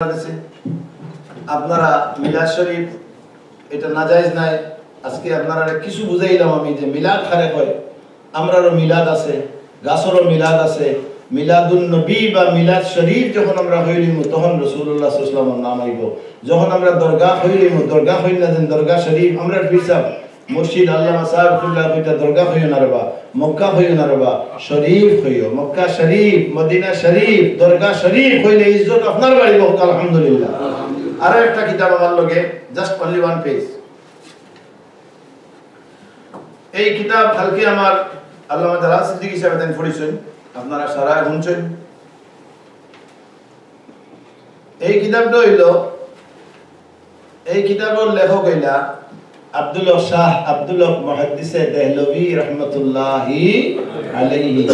আপনারা মিলাদ শরীফ এটা নাজায়েজ নাই। আজকে আপনারা কিছু বুঝাইলাম আমি যে মিলাদ খারে হয়, আমরারও মিলাদ আছে, গাছরও মিলাদ আছে। মিলাদুন নবী বা মিলাদ শরীফ যখন আমরা হইলিম তখন রাসূলুল্লাহ সাল্লাল্লাহু আলাইহি ওয়াসাল্লামের নাম আইব। যখন আমরা দরগা হইলিম দরগা হইল না, দরগা শরীফ আমরা পিসাব মুর্শিদ আল্লামা সাহেব কুল্লা কইতা দরগা হইও না রবা, মক্কা হইও না রবা, শরীফ হইও। মক্কা শরীফ, মদিনা শরীফ, দরগা শরীফ হইলে ইজ্জত আপনার বাড়িব। আলহামদুলিল্লাহ। আর একটা কিতাব আমার লগে, জাস্ট অনলি ওয়ান পেজ। এই কিতাব কালকে আমার আল্লামা জালাল সিদ্দিকী সাহেব দেন পড়িছেন, আপনারা সারা শুনছেন। এই কিতাবটা হইল, এই কিতাবের লেখক হইলা আব্দুল শাহ আব্দুল মুহাদ্দিসে দেহলভী রহমাতুল্লাহি আলাইহি।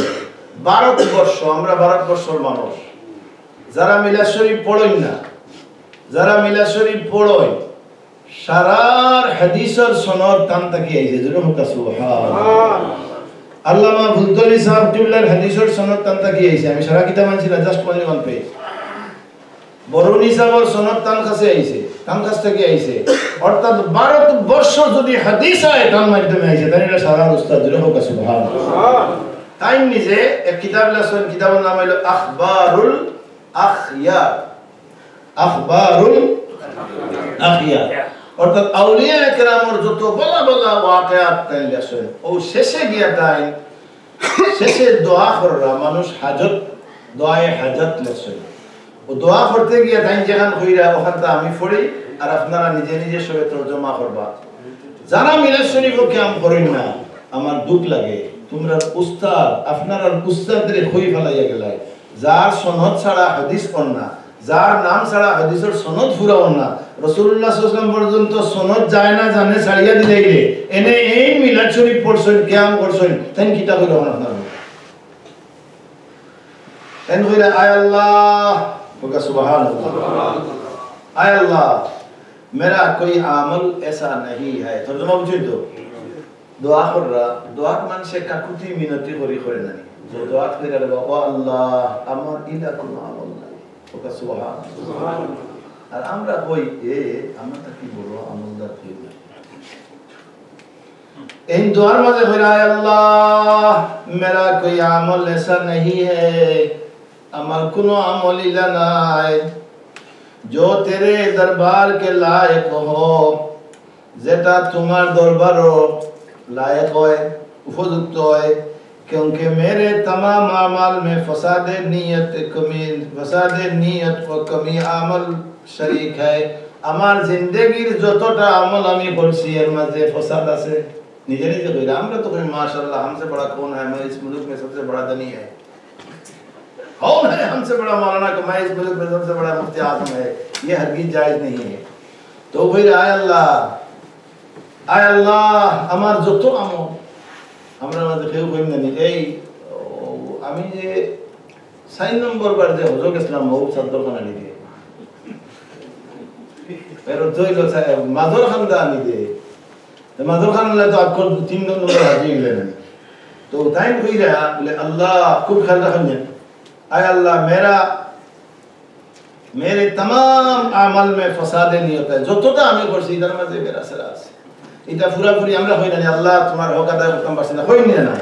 ভারতবর্ষ, আমরা ভারতবর্ষের মানুষ যারা মিলাদ শরীফ পড়েন না, যারা মিলাদ শরীফ পড়েন সারার হাদিসের সনদ টান তাকি আইছে। জোরে হোক সুবহানাল্লাহ। আল্লামা বুলতলি সাহেব কিবলার হাদিসের সনদ টান তাকি আইছে। আমি সারা কিতাব আনছি না, জাস্ট অনলি ওয়ান পেজ। বরুনি সাহেবের সনদ টান কাছে আইছে, টান কাছ থেকে আইছে। অর্থাৎ ভারতবর্ষ যদি হাদিস হয় টান মাধ্যমে আইছে, তাই এটা সারা উস্তাদ। জোরে হোক সুবহানাল্লাহ। তাই নিজে এক কিতাব লেখছেন, কিতাবের নাম হলো আখবারুল আখিয়ার। আখবারুল আখিয়ার অর্থাৎ আউলিয়া কেরামের যত বলা বলা ওয়াকিয়াত তাই লেখছেন। ও শেষে গিয়া তাই শেষে দোয়া কররা মানুষ হাজত, দোয়ায়ে হাজত লেখছেন। ও দোয়া করতে গিয়া তাই যেখান কইরা ওখানটা আমি পড়ি আর আপনারা নিজে নিজে সবে তরজমা করবা। যারা মিলাদ শরীফ কাম করেন না, আমার দুঃখ লাগে। তোমরা উস্তাদ, আপনারা উস্তাদরে কই ফেলাইয়া গেলাই। যার সনদ ছাড়া হাদিস পড় না, যার নাম ছাড়া হাদিসের সনদ ফুরাও না, রাসূলুল্লাহ সাল্লাল্লাহু আলাইহি ওয়াসাল্লাম পর্যন্ত সনদ যায় না জানে ছাড়িয়া দিলে এনে এই মিলাদ শরীফ পড়ছেন, কিয়াম করছেন, তাই কিতাব হইল আপনারা। তাই কইরা আয় আল্লাহ, বকা সুবহানাল্লাহ। आय अल्लाह मेरा कोई अमल ऐसा नहीं है। तर्जुमा बुझे तो दुआ कर रहा, दुआ मान से काकुती मिनती करी करे नानी जो दुआ करे रे बाबा अल्लाह আমার ইলা কোন আমল নাই। ওকা সুবহানাল্লাহ। আর আমরা কই আমরা কি বলবো আমলদার কি না। এই দুয়ার মাঝে কইরা আয় আল্লাহ मेरा कोई अमल ऐसा नहीं है, আমার কোন আমল ইলা নাই जो तेरे दरबार के लायक हो, जेटा तुम्हार दरबार लायक होए, उपयुक्त होए। क्योंकि मेरे तमाम अमाल में फसाद नियत व कमी अमल शरीक है। আমার জিন্দেগীর যতটা আমল আমি করছি এর মাঝে ফসাদ আছে। নিজে নিজে কইরা আমরা তো কই মাশাআল্লাহ हमसे बड़ा कौन है, मैं इस मुल्क में सबसे बड़ा धनी है। कौन है हमसे बड़ा मौलाना कि मैं इस मुल्क में सबसे बड़ा मुफ्ती आजम है। ये हरगिज जायज नहीं है। तो फिर आय अल्लाह আমার যত আমল আমরা মাঝে কেউ কইম না। এই আমি যে 6 নম্বর বার যে হযরত ইসলাম মৌ সাদ্দখানা নিয়ে pero জইল মাদর খান দা নি দে মাদর খান লা তো আপকো 3 নম্বর হাজি গেলেন। তো তাই কইরা বলে আল্লাহ খুব খেয়াল রাখেন। आय अल्लाह मेरे तमाम अमल में फसाद नियत है। যতটা আমি করছি এর মাঝে মেরা সারা আছে। এটা পুরোপুরি আমরা হই না। আল্লাহ তোমার হক আদায় করতে পারছি না, হই না।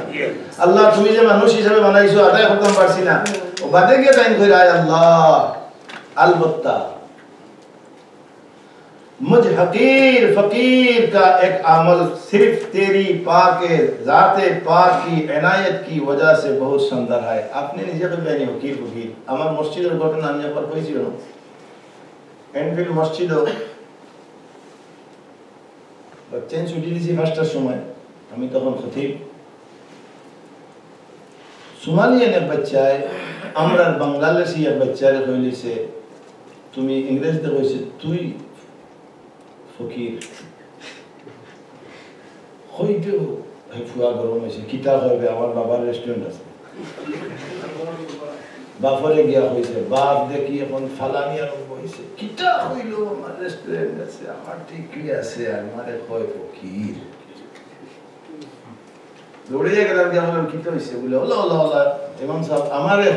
আল্লাহ তুমি যে মানুষ হিসেবে বানাইছো আদায় করতে পারছি না। ও বাদে গিয়ে তাই কইরা आय अल्लाह अलबत्ता मुझ हकीर फकीर का एक अमल सिर्फ तेरी पाक ज़ाते पाक की इनायत की वजह से बहुत सुंदर है। आपने निजे को बयानी हकीर फकीर আমার মসজিদের ঘটনা আমি একবার কইছিল। এনফিল্ড মসজিদ চেঞ্জ ছুটি দিয়েছি 5টার সময়। আমি তখন খতিব সোমালিয়ান বাচ্চায় আমরা বাংলাদেশি বাচ্চারে কইলিছে তুমি ইংরেজিতে কইছে তুই ফকির হইতো ফুয়া গরম হয়েছে কিতা হবে। আমার বাবার রেস্টুরেন্ট আছে, বাপরে গিয়া হয়েছে, বাপ দেখি এখন ফালানি আরম্ভ হয়েছে। কিতা হইল আমার রেস্টুরেন্ট আছে, আমার ঠিকই আছে, আমারে কয় ফকির। দৌড়িয়ে গেলাম, গিয়া বললাম কিতা হয়েছে বলে ওলা ওলা ওলা ইমাম সাহেব আমারে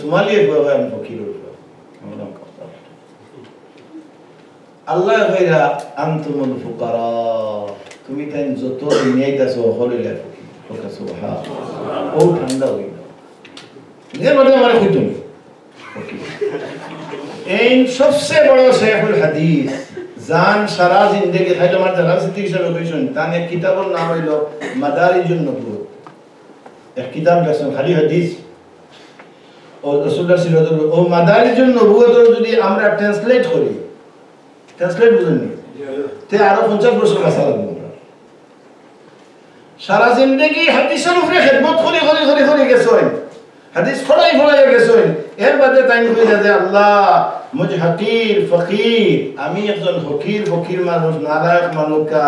সোমালিয়ে আমি ফকির। আল্লাহ কইরা আনতুমুল ফুকারা, তুমি তাই যত নিয়াইতাছো হলিলা ফকির সুবহানাল্লাহ। ও ঠান্ডা হইল যে মানে আমার কইতুম এই সবচেয়ে বড় শেখুল হাদিস জান সারা জিন্দেগি খাইলো আমার জানা সিদ্ধি হিসাবে কইছেন। তার এক কিতাবের নাম হইল মাদারিজুন নবুওয়াত। এক কিতাব লেখছেন খালি হাদিস ও রাসূলুল্লাহ সাল্লাল্লাহু আলাইহি ওয়াসাল্লাম। ও মাদারিজুন নবুওয়াত যদি আমরা ট্রান্সলেট করি, ট্রান্সলেট বুঝেন তে আরো 50 বছর কাছা লাগবে। সারা জিন্দেগি হাদিসের উপরে খিদমত করে করে করে করে গেছেন, হাদিস ফলাই ফলাই গেছেন। এর বাদে তাই কইলা যে আল্লাহ মুঝে হকির ফকির, আমি একজন হকির ফকির মানুষ, नालायक मानुक का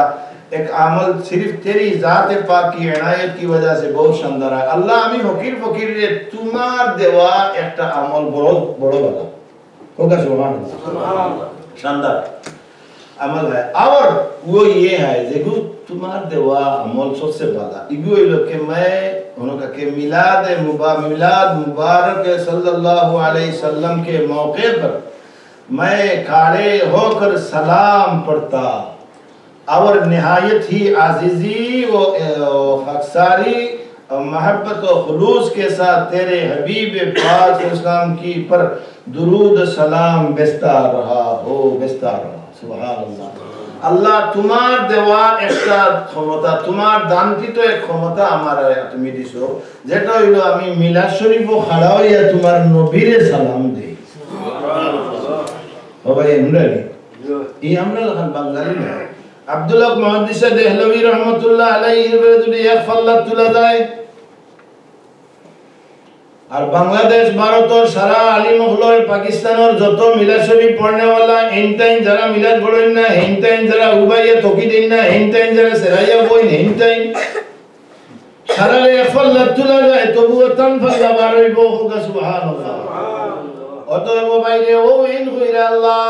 एक अमल सिर्फ तेरी जात पाक की इनायत की वजह से बहुत शानदार है। अल्लाह আমি হকির ফকির রে তোমার দেওয়া একটা আমল বড় বড় বালা होगा। सुभान अल्लाह, शानदार अमल है। और वो ये है देखो तुम्हार देवा अमल सबसे बड़ा इगो ये कि मैं उनका के मिलाद मुबारक सल्लल्लाहु अलैहि वसल्लम के मौके पर मैं खड़े होकर सलाम पढ़ता और निहायत ही आजीजी व खक्सारी मोहब्बत और खुलूस के साथ तेरे हबीब पाक इस्लाम की पर दुरूद सलाम बेचता रहा। सुभान अल्लाह। আল্লাহ তোমার দেওয়া একটা ক্ষমতা, তোমার দানকৃত এক ক্ষমতা আমার তুমি দিছো, যেটা হইলো আমি মিলাদ শরীফ ও খাড়া হইয়া তোমার নবীরে সালাম দেই। সুবহানাল্লাহ। ও ভাই এমরানি এই আমরা যখন বাঙালি না আব্দুল্লাহ মুহাদ্দিস দেহলভী রহমাতুল্লাহ আলাইহি যদি এক ফাল্লা তুলা যায় আর বাংলাদেশ ভারত সারা আলিম হলয় পাকিস্তানের যত মিলাদ শরীফ পড়নেওয়ালা এনটাইন যারা মিলাদ পড়েন না, এনটাইন যারা উবাইয়া তকি দেন না, এনটাইন যারা সেরাইয়া বইন, এনটাইন সারা এফাল্লা তুলা যায় তবুও তান ফাল্লা বার হইব। সুবহানাল্লাহ। অতএব বাইরে ও ইন কইরা আল্লাহ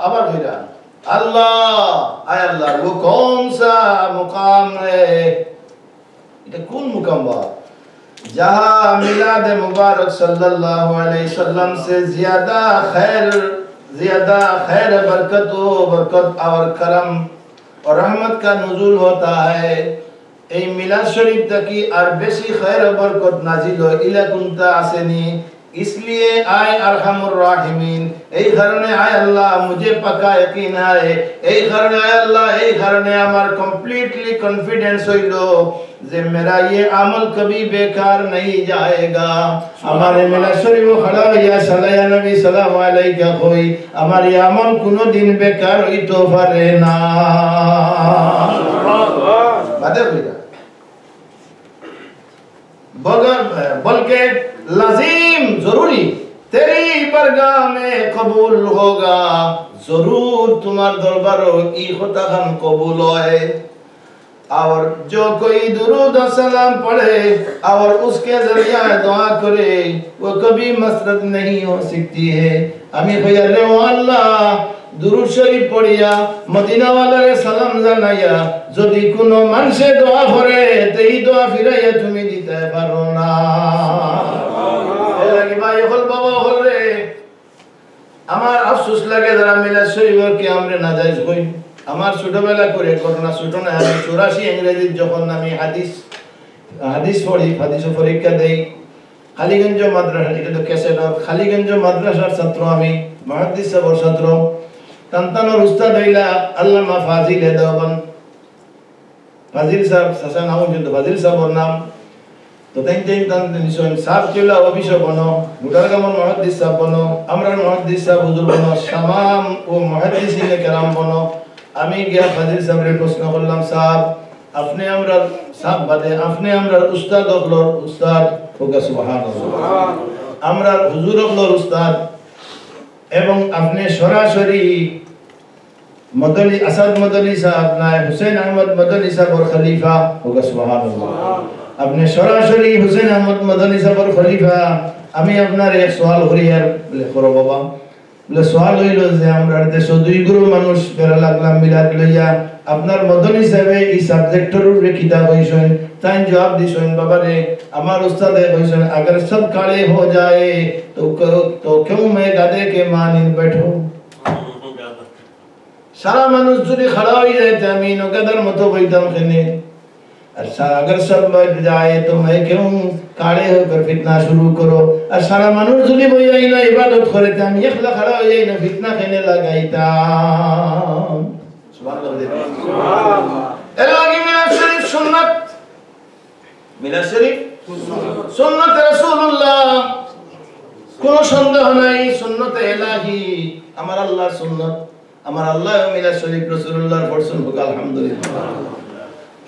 আবার কইরা আল্লাহ আয় আল্লাহ वो कौन सा मुकाम है, এটা কোন মুকাম বা जहाँ मिलाद मुबारक सल्लल्लाहु अलैहि वसल्लम से ज्यादा खैर बरकत और करम और रहमत का नुज़ुल होता है। ए मिलाद शरीफ तकी और बेसी खैर बरकत नाजिल हो इला कुंता आसनी, इसलिए आए अरहमुर राहिमीन এই কারণে আয় আল্লাহ मुझे पक्का यकीन है, এই কারণে আয় আল্লাহ এই কারণে আমার কমপ্লিটলি কনফিডেন্স হইলো যে मेरा ये अमल कभी बेकार नहीं जाएगा। हमारे मिलाद शरीफ खड़ा या सल्लल्लाहु नबी सल्लल्लाहु अलैहि का कोई हमारे अमल कोनो दिन बेकार होई तो पारे ना। बात है बल्कि लाजिम जरूरी तेरी बरगाह में कबूल होगा, जरूर तुम्हारे दरबारों ई खुदा खान कबूल है। और जो कोई दुरूद सलाम पढ़े और उसके जरिए दुआ करे वो कभी मसरत नहीं हो सकती है। हमें भैया रे अल्लाह दुरूद शरीफ पढ़िया मदीना वालारे सालाम জানাইয়া যদি কোনো মানুষে দোয়া করে এই দোয়া ফিরাইয়া তুমি দিতে পারো না। এলাকি ভাই হল বাবা হল রে আমার আফসোস লাগে যারা মিলাদ শরীফকে আমরা নাজায়েজ কই। আমার ছোটবেলা করে ঘটনা ছোট না, আমি 84 ইংরেজি যখন আমি হাদিস পড়ি, হাদিস পরীক্ষা দেই খালিগঞ্জ মাদ্রাসা, এটা তো ক্যাসেট খালিগঞ্জ মাদ্রাসার ছাত্র, আমি মুহাদ্দিস সাহেবের ছাত্র। তান্তানোর উস্তাদ হইলা আল্লামা ফাজিল দেওবন্দ, ফাজিল সাহেব সাসা নাম কিন্তু ফাজিল সাহেবের নাম তো তান নিশন সাহেব চলা অফিসে বনো মুদারগামন মুহাদ্দিস সাহেব বনো, আমরা মুহাদ্দিস সাহেব হুজুর বনো, तमाम ও মুহাদ্দিসিনে কেরাম বনো। আমি গিয়া ফাজিল সাহেবের প্রশ্ন করলাম, সাহেব আপনি আমরা সাহেব বাদে আপনি আমরা উস্তাদ হলর উস্তাদ হোগা। সুবহানাল্লাহ। আমরা হুজুর হলর উস্তাদ এবং আপনি সরাসরি মদনী আসাদ মদনী সাহেব নাই হুসেন আহমদ মদনী সাহেবের খলিফা হোগা। সুবহানাল্লাহ। আপনি সরাসরি হুসেন আহমদ মদনী সাহেবের খলিফা। আমি আপনার এক সওয়াল করি আর বলে করো বাবা, বলে সওয়াল হইল যে আমরা দেশে দুই গুরু মানুষ বেরা লাগলাম মিলাদ লইয়া, আপনার মদনী সাহেবে এই সাবজেক্টের উপরে কিতাব হইছেন, তাই জবাব দিছেন বাবা রে আমার উস্তাদে কইছেন अगर सब काले हो जाए तो क्यों मैं गधे के मानिन बैठो। সারা মানুষ যদি খাড়া হয়ে যায় আমি নৌকাদার মতো বইতাম খেনে। আর अगर सब बैठ जाए तो मैं क्यों खड़े होकर फितना शुरू करो। আর সারা মানুষ যদি বইয়াই না ইবাদত করে আমি একলা খাড়া হয়ে যাই না ফিতনা খেনে লাগাইতাম। সুবহানাল্লাহ সুবহানাল্লাহ। এর লাগি মিলাদ শরীফ সুন্নাত, মিলাদ শরীফ সুন্নাত রাসূলুল্লাহ, কোনো সন্দেহ নাই সুন্নাতে ইলাহি, আমার আল্লাহর সুন্নাত। আমার আল্লাহ মিলাদ শরীফ রাসূলুল্লাহর পড়ছেন হোক আলহামদুলিল্লাহ।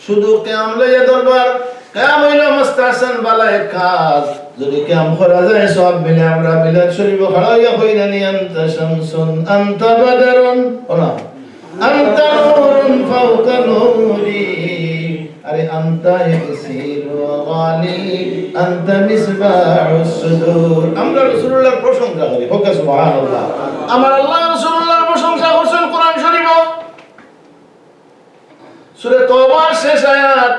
শুধু কিয়াম লইয়া দরবার, কিয়াম হইলো মুস্তাহসান বালা এক কাজ, যদি কিয়াম করা যায় সওয়াব মিলে। আমরা মিলাদ শরীফ খড়াইয়া কইরানি আনতা শামসুন আনতা বাদরুন ওনা আনতা নূরুন ফাওকা নূরি, আরে আনতা ইয়াসির ওয়া গানি আনতা মিসবাহুস সুদূর। আমরা রাসূলুল্লাহর প্রশংসা করি হোক সুবহানাল্লাহ। আমার আল্লাহ রাসূলুল্লাহর প্রশংসা করছেন কোরআন শরীফে সূরা তাওবার শেষ আয়াত,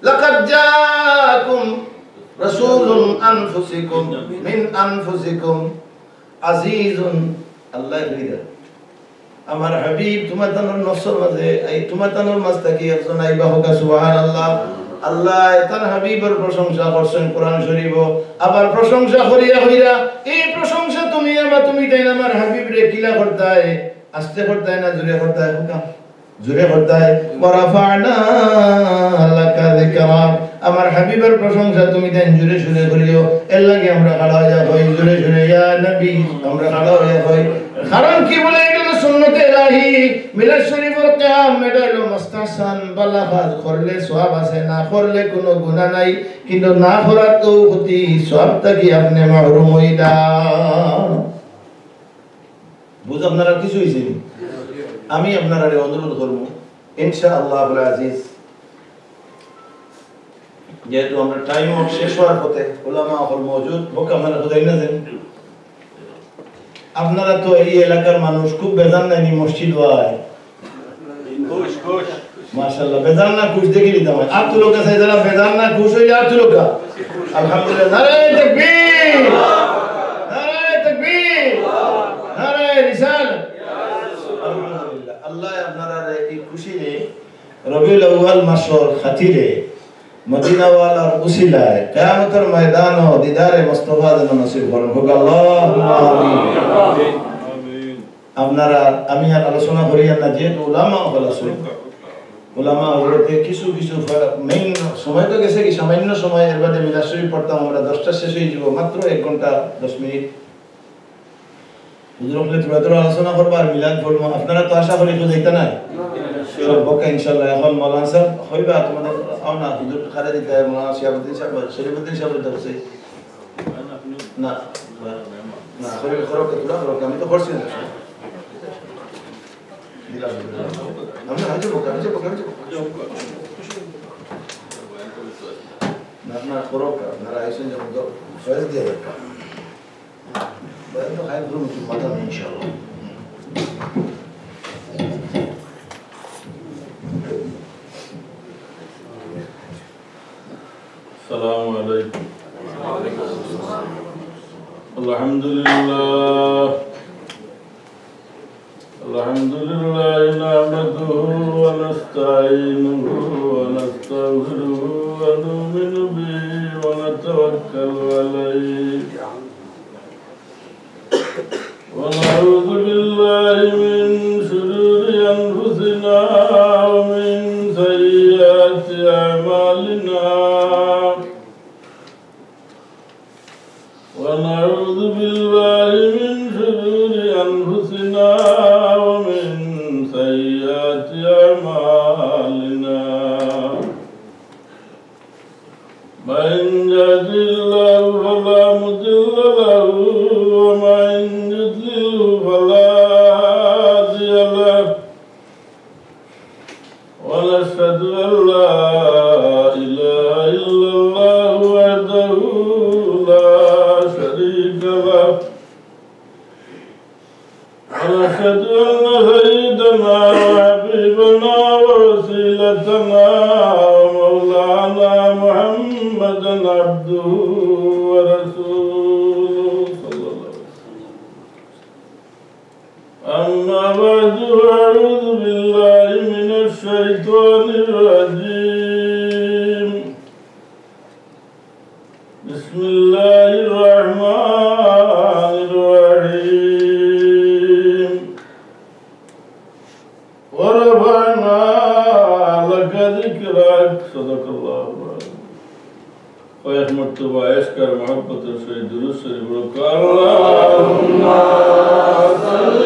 লাকাদ জাআকুম রাসূলুন আনফুসিকুম মিন আনফুসিকুম আজিজুন আল্লাহ রিদা। আমার হাবিব তোমার তানোর নফসের মাঝে এই তোমার তানোর মাঝ থেকে একজন আইবা হোক সুবহানাল্লাহ। আল্লাহ তার হাবিবের প্রশংসা করছেন কোরআন শরীফে। আবার প্রশংসা করিয়া হইরা এই প্রশংসা তুমি আমার তুমি তাই না আমার হাবিব রে কিলা করতাই, আস্তে করতাই না জোরে করতাই হোক, জোরে করতাই ওয়ারাফা'না লাকা যিকরা। আমার হাবিবের প্রশংসা তুমি তাই জোরে জোরে করিও। এর লাগি আমরা খাড়া হইয়া কই জোরে জোরে ইয়া নবী, আমরা খাড়া হইয়া কই। কারণ কি বলে এটা সুন্নতে ইলাহি। মিলাদ শরীফের কিয়াম এটা হলো মুস্তাহসান বালা কাজ, করলে সওয়াব আছে, না করলে কোনো গুনাহ নাই। কিন্তু না করার তো ক্ষতি, সওয়াবটা কি আপনি মাহরুম হইলা। বুঝ আপনারা কিছু হইছে। আমি আপনারা অনুরোধ করব ইনশাআল্লাহ আল আজিজ, যেহেতু আমরা টাইম শেষ হওয়ার পথে, উলামা হল মওজুদ হোক, আপনারা খুদাই না দেন। আপনারা তো এই এলাকার মানুষ, খুব বেজান নাই মসজিদ হয় খুশ খুশ মাশাআল্লাহ। বেজান না খুশ দেখি দিতাম আর তো লোক আছে যারা বেজান না খুশ হইলে আর তো লোক আলহামদুলিল্লাহ। নারে তাকবীর, নারে তাকবীর, নারে রিসালাত। আলহামদুলিল্লাহ আল্লাহ আপনারা এই খুশিতে রবিউল আউয়াল মাসের খাতিরে মদিনা ওয়ালার উসিলায় কিয়ামতের ময়দান ও দিদারে মুস্তাফা যেন নসিব করেন হোক আল্লাহুম্মা আমিন। আপনারা আমি আর আলোচনা করি না, যেহেতু উলামা হল উলামা হলতে কিছু কিছু মেইন সময় তো গেছে কি সামান্য সময়, এর বাদে মিলাদ শরীফ পড়তাম আমরা 10টা শেষ হয়ে যাব, মাত্র 1 ঘন্টা 10 মিনিট। হুজুর হলে থোড়া আলোচনা করবো আর মিলাদ পড়বো। আপনারা তো আশা করি হুজুর এটা নাই সর্বকা ইনশাআল্লাহ। এখন মাওলানা সাহেব হইবা তোমাদের আও না, হুজুর খারে দিতে মাওলানা শিয়াবুদ্দিন সাহেব শরীফুদ্দিন সাহেব দরছে না না শরীফ খরক তোরা খরক আমি তো করছি না দিলাম আমরা হাজু বকা না না খরক না রাইছেন যে তো ফয়েজ দিয়ে রাখা তো হাই গ্রুপ কি মাথা ইনশাআল্লাহ। السلام عليكم. الحمد لله الحمد لله نحمده ونستعينه ونستغفره ونؤمن به ونتوكل عليه ونعوذ بالله من شرور أنفسنا ومن سيئات أعمالنا ونعوذ بالله من شرور أنفسنا ومن سيئات أعمالنا من يهد الله فلا مضل له ومن يضلل فلا هادي له ونشهد أن لا إله إلا الله وحده لا شريك له ونشهد أن سيدنا وحبيبنا ووسيلتنا ومولانا محمدا عبده ورسوله صلى الله عليه وسلم. أما بعد أعوذ بالله من الشيطان الرجيم بسم الله الرحمن الرحيم ورفعنا لك ذكرك صدق الله العظيم ويح مرتبہ اشکر محبت سے درود شریف پڑھو اللهم صل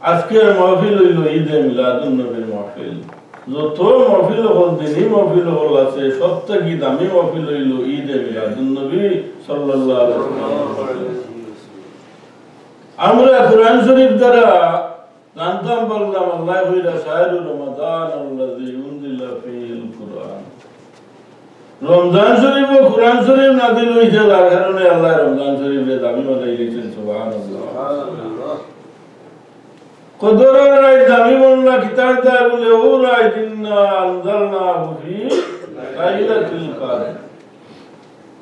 আজকের মাহফিল হইল ঈদে মিলাদুন নবীর মাহফিল যত মাহফিল হল দিনই মাহফিল হল আছে সবথেকে দামি মাহফিল হইল ঈদে মিলাদুন নবী সাল্লাল্লাহু আলাইহি ওয়াসাল্লাম আমরা কোরআন শরীফ দ্বারা জানতাম বললাম আল্লাহ হইলা শাহরুর রমাদান আল্লাযী উনজিলা ফীহিল কুরআন রমজান শরীফ ও কোরআন শরীফ নাযিল হইছে যার কারণে আল্লাহ রমজান শরীফের দাবি বানাই দিয়েছেন সুবহানাল্লাহ কদরের রায় দাবি বললা কিতাব দা বলে ও রায় ইন্না আনজালনাহু ফি লাইলাতুল কদর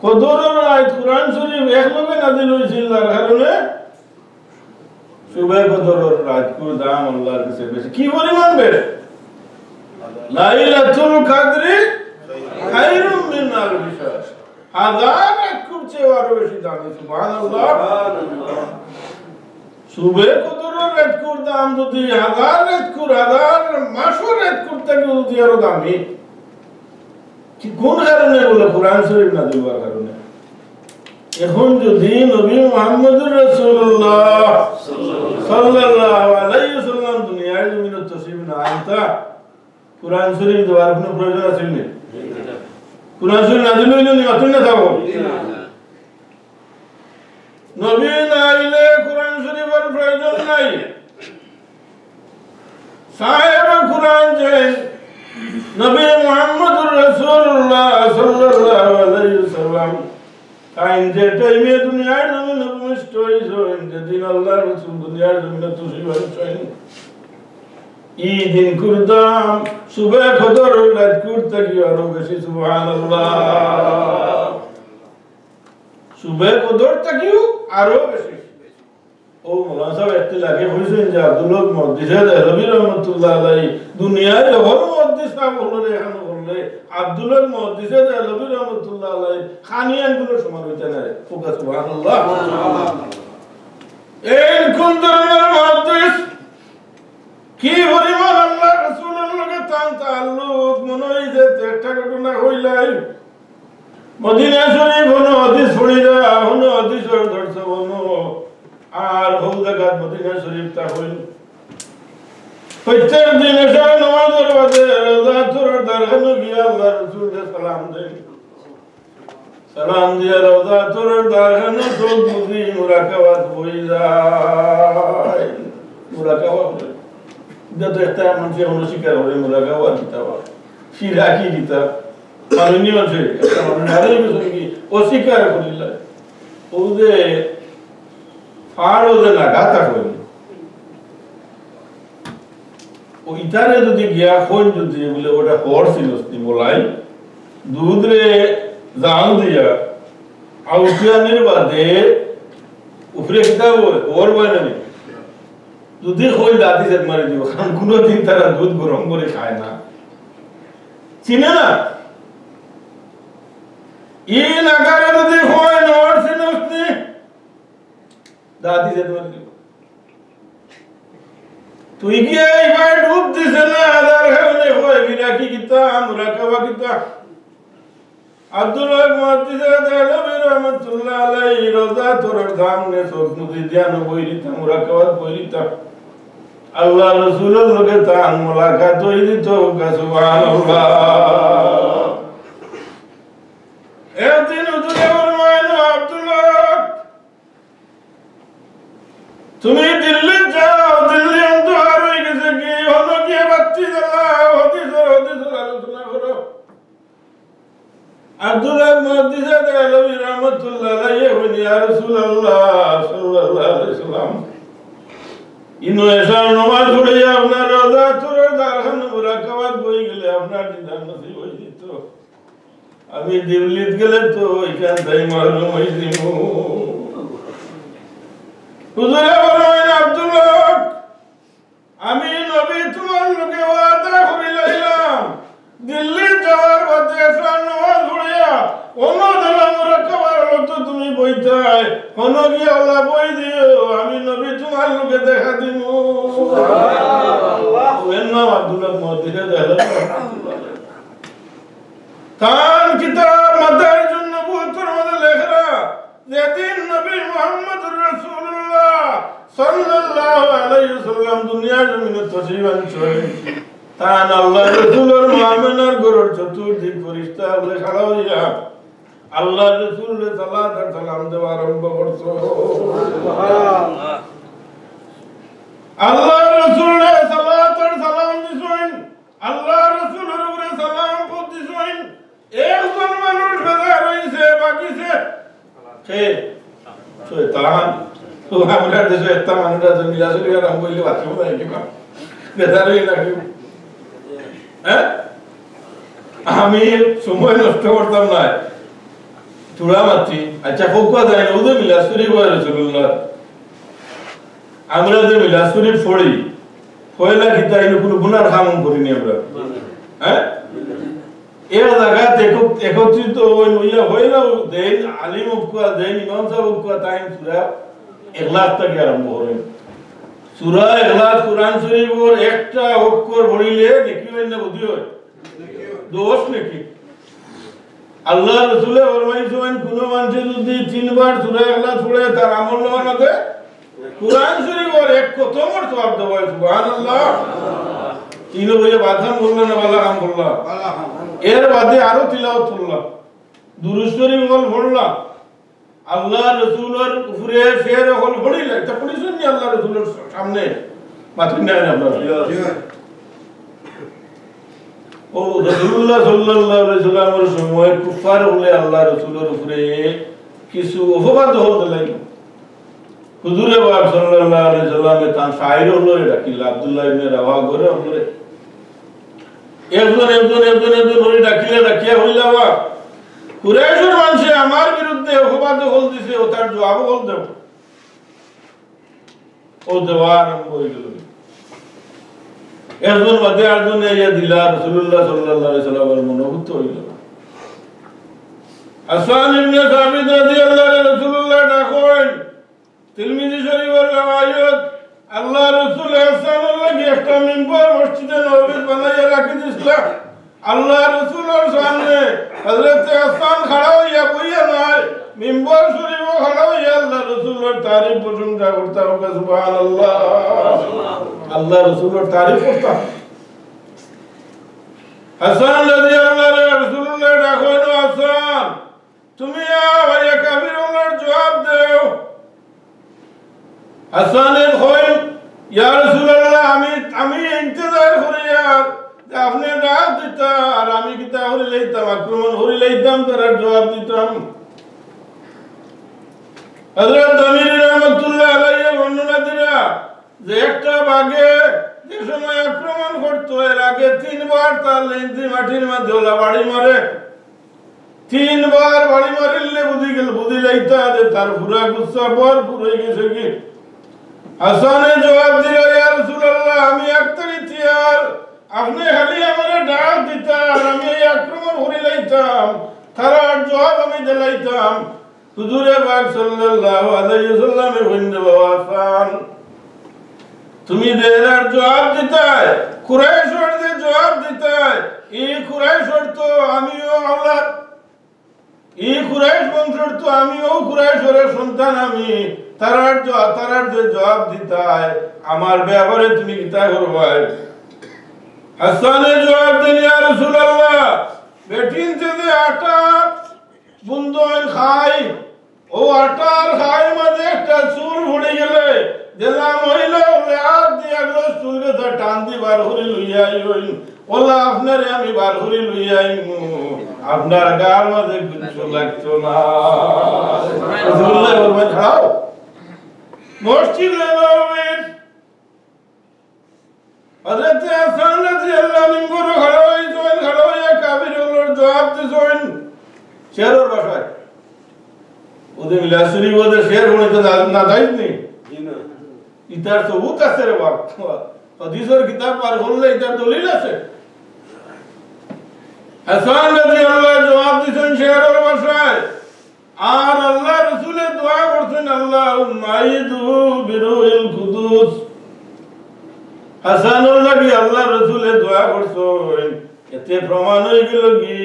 কদরের রায় কোরআন শরীফ একভাবে নাযিল হইছিল যার কারণে সুবহ কদরের রাত কো দাম আল্লাহর কাছে বেশি কি পরিমাণ বেশি লাইলাতুল কদর খায়রুম মিন আলফি শাহর হাজার খুব চেয়ে আরো বেশি দামি সুবহানাল্লাহ সুবে কদর রেতকুর দাম যদি 1000 রেতকুর 1000 মাসও রেতকুর থেকে যদি আরো দামি কি কোন কারণে বলে কোরআন শরীফ নাযিল হওয়ার কারণে এখন যদি নবী মুহাম্মদুর রাসূলুল্লাহ সাল্লাল্লাহু আলাইহি ওয়াসাল্লাম দুনিয়ায় জমিনে তশরিফ না আনতা কোরআন শরীফ দেওয়ার কোনো প্রয়োজন আছিল না কোরআন শরীফ নাযিল হইল নি অতই না থাকো নবী না আইলে কোরআন শরীফের প্রয়োজন নাই সাহেব কোরআন যে নবী মুহাম্মদুর রাসূলুল্লাহ সাল্লাল্লাহু আলাইহি ওয়াসাল্লাম কাইন যে টাইমে দুনিয়ার জমিনে ভূমিষ্ঠ হইছেন যেদিন আল্লাহর রাসূল দুনিয়ার জমিনে তশরিফ আনছেন এই দিন কুরদাম সুবে কদর রাত করতে কি আরো বেশি সুবহানাল্লাহ সুবে কদর তাকিও আরো বেশি ও মাওলানা সাহেব একটু লাগে হইছেন যে আব্দুল্লাহ মুহাদ্দিসে দেহলভী রাহমাতুল্লাহ আলাইহি দুনিয়ায় যখন মুহাদ্দিস সাহেব হলো এখন বললে আব্দুল্লাহ মুহাদ্দিসে দেহলভী রাহমাতুল্লাহ আলাইহি খানিয়ান গুলো সমান হইতে না ফোকাস সুবহানাল্লাহ এই কোন ধরনের মুহাদ্দিস কি পরিমাণ আল্লাহ রাসূলের লগে তাআল্লুক মনে হয় যে একটা ঘটনা হইলাই মদিনা শরীফ হলো হাদিস পড়িরা হলো হাদিসের দর্শ হলো আর বহু জায়গা মদিনা শরীফ তা হইল প্রত্যেক দিন এসে নামাজের বাদে রোজা তোর দরগাহে গিয়া আল্লাহ রাসূলকে সালাম দিয়া রোজা তোর দরগাহে চোখ মুজি মুরাকাবাত হই যায় মুরাকাবাত যত একটা মানুষ অনুশিকার হলে মুরাকাবাত কিতাব ফিরা কি কিতাব মাননীয় আছে একটা মানুষ হারিয়ে গেছে কি অস্বীকার করিল ও যে ফাড় ওদের লাগাতা করি ও ইতারে যদি গিয়া কোন যদি বলে ওটা হর সিলস্তি বলাই দুধ রে জাল দিয়া আউটিয়ানের বাদে উপরে কিতাব ওর বয়না নেই যদি কই দাদি জেদ মারি দিব কারণ কোনোদিন তারা দুধ গরম করে খায় না চিনে না এই নাগারে যদি হয় নর সিনস্তি দাদি জেদ মারি দিব তুই কি এইবার ডুব দিছে না আদার খানে হয় বিরাকি কিতা মুরাকাবা কিতা আব্দুল্লাহ মুহাদ্দিসে দেহলভী রাহমাতুল্লাহ আলাইহি রোজা তোর সামনে সব নদী ধ্যান বইরিতা মুরাকাবাত বইরিতা আল্লাহ রাসূলের লগে তার মুলাকাত হইতো সুবহানাল্লাহ একদিন হুজুরে ফরমাইল আব্দুল্লাহ তুমি দিল্লি যাও দিল্লি অন্ধকার হয়ে গেছে কি হলো গিয়ে বাতি জ্বালাও হাদিসের আলোচনা করো আব্দুল্লাহ মুহাদ্দিসে দেহলভী রাহমাতুল্লাহ আলাইহি বলি ইয়া রাসূলুল্লাহ সাল্লাল্লাহু আলাইহি ওয়াসাল্লাম ইনো এশার নামাজ পড়ে আপনার রোজা তোর দরগাহ মুরাকাবাত বই গেলে আপনার দিদার নসিব হই যেত আমি দিল্লিত গেলে তো এখান থেকে মালুম হইছিল হুজুরে বলেন আব্দুল্লাহ আমি নবী তোমার লোকে ওয়াদা করিলাম দিল্লি যাওয়ার পথে এশার নামাজ পড়িয়া অন্য দলা মুরাকাবার তো তুমি বইতাই কোন গিয়ে ওলা বই দিও আমি নবী তোমার লোকে দেখা দিব সুবহানাল্লাহ ওর নাম আব্দুল্লাহ মুহাদ্দিসে দেহলভী রাহমাতুল্লাহ কান কিতাব মাদার জন্য নবুয়তের মধ্যে লেখরা যেদিন নবী মুহাম্মদুর রাসূলুল্লাহ সাল্লাল্লাহু আলাইহি ওয়াসাল্লাম দুনিয়ার জমিনে তশরিফ আনছেন তান আল্লাহ রাসূলের মুআমিনার ঘরের চতুর্দিক ফেরেশতা বলে খাড়া হইয়া আল্লাহ রাসূলের সালাত আর সালাম দেওয়া আরম্ভ করছে সুবহানাল্লাহ আল্লাহ রাসূলের সালাত আর সালাম দিছেন আল্লাহ রাসূলের উপরে সালাম পড়ছেন একজন মানুষ বেজার হইছে বাকিছে কে শয়তান তো আমরা দেশে একটা মানুষরা তো মিলাসুলি আর আমি বলি বাকি হবে কি না বেজার হই নাকি আমি সময় নষ্ট করতাম না চূড়া মাতি আচ্ছা কোকা যায় না ওদের মিলাসুলি বলে রাসূলুল্লাহ আমরা যে মিলাসুলি পড়ি পয়লা কিতা ইনো কোনো গুনার কাম করিনি আমরা এক জায়গাতে একত্রিত হইয়া হইলা দেন আলিম উকয়া দেন ইমাম সাহেব উকয়া তাই সূরা ইখলাস থেকে আরম্ভ করে সূরা ইখলাস কোরআন শরীফের একটা অক্ষর পড়িলে নেকি হয় না বুদ্ধি হয় দোষ নাকি আল্লাহ রাসূলে ফরমাইছেন কোন মানুষ যদি তিনবার সূরা ইখলাস পড়ে তার আমল নামাতে কোরআন শরীফের এক খতমের সওয়াব দেওয়া সুবহানাল্লাহ তিন বইয়ে বাদাম বলল না বালা কাম করলা এর বাদে আরো তিলাওয়াত করলা দুরূদ শরীফ পড়লা আল্লাহ রাসূলের উপরে শের হল পড়িলা এটা পড়িছেন নি আল্লাহ রাসূলের সামনে মাথা নেন আপনারা ও রাসূলুল্লাহ সাল্লাল্লাহু আলাইহি ওয়াসাল্লামের সময় কুফার হলে আল্লাহ রাসূলের উপরে কিছু অপবাদ হতে লাগলো হুজুরে পাক সাল্লাল্লাহু আলাইহি ওয়াসাল্লামে তার শায়র হলো এটা কি আব্দুল্লাহ ইবনে রাওয়া করে হলো একজন ওই ডাকিয়া হইলা বা কুরাইশের মানুষে আমার বিরুদ্ধে অপবাদ হল দিছে ও তার জবাব হল দেব ও দেওয়া আরম্ভ হয়ে গেল একজন বাদে আরেকজন ইয়া দিলা রাসূলুল্লাহ সাল্লাল্লাহু আলাইহি ওয়াসাল্লামের মনোভূত হইল হাসান ইবনে সাবিত রাদিয়াল্লাহু আনহু রাসূলুল্লাহ ডাকলেন তিরমিজি শরীফের রওয়ায়াত আল্লাহ রাসূল সাল্লাল্লাহু আলাইহি একটা মিম্বার মসজিদে নববী বানাইয়া রাখি দিছিলেন আল্লাহ রাসূলের সামনে হযরত হাসান খড়া হইয়া বইয়া নাই মিম্বার শরীফে খড়া হইয়া আল্লাহ রাসূলের তারিফ প্রশংসা করতে হবে সুবহানাল্লাহ আল্লাহ রাসূলের তারিফ করতে হাসান রাদিয়াল্লাহু আনহু রাসূলুল্লাহ ডাকলেন হাসান তুমি ভাইয়া কাফিরুল্লাহর জবাব দাও হাসানের কইল ইয়া রাসূলুল্লাহ আমি ইন্তজার করি আপনি ডাক দিতা আর আমি কিতা হরি লইতাম আক্রমণ হরি লইতাম তার জবাব দিতাম হযরত আমির রহমাতুল্লাহ আলাইহি বর্ণনা দিরা যে একটা বাঘে যে সময় আক্রমণ করতো এর আগে তিনবার তার লেন্দি মাটির মধ্যে ওলা বাড়ি মারে তিনবার বাড়ি মারিলে বুঝি লইতা যে তার পুরা গুচ্ছা ভরপুর হয়ে গেছে কি হাসানে জবাব দিল ইয়া রাসূলুল্লাহ আমি একটাই ইতিহার আপনি খালি আমারে ডাক দিতা আর আমি এই আক্রমণ হরি লইতাম তার জবাব আমি দিলাইতাম হুজুরে পাক সাল্লাল্লাহু আলাইহি ওয়াসাল্লামে বন্ধু হাসান তুমি দেরার জবাব দিতাই কুরাইশের যে জবাব দিতাই এই কুরাইশের তো আমিও আল্লাহ এই কুরাইশ বংশের তো আমিও কুরাইশের সন্তান আমি তারার যে জবাব দিতাই আমার ব্যাপারে তুমি কিতা করবাই হাসানে জবাব দেন ইয়া রাসূলুল্লাহ বেটিন যে আটা বুন্দন খাই ও আটার খাই মাঝে একটা চুল পড়ে গেলে জেলা মহিলা হাত দিয়া গেল চুলকে তো টান দি বার করে লইয়া আইন ওলা আপনারে আমি বার করে লইয়া আইন আপনার গার মাঝে কিছু লাগতো না রাসূলুল্লাহ বলবেন খাও মসজিদ নববী হযরত হাসান রাদিয়াল্লাহু আনহু খড়া হইয়া কাফিরুল্লাহর জবাব দিছেন শেরের ভাষায় ওদের মিলাসুরি ওদের শের হইতে না যাইনি না ইতার সবুত আছে রে বাপ হাদিসের কিতাব পার হলে ইতার দলিল আছে হাসান রাদিয়াল্লাহু জবাব দিছেন শেরের ভাষায় আর আল্লাহ রাসূলের দোয়া করছেন আল্লাহুম্মা আইদু বিরুহিল কুদুস হাসানুর লাগি আল্লাহ রাসূলের দোয়া করছেন এতে প্রমাণ হয়ে গেল কি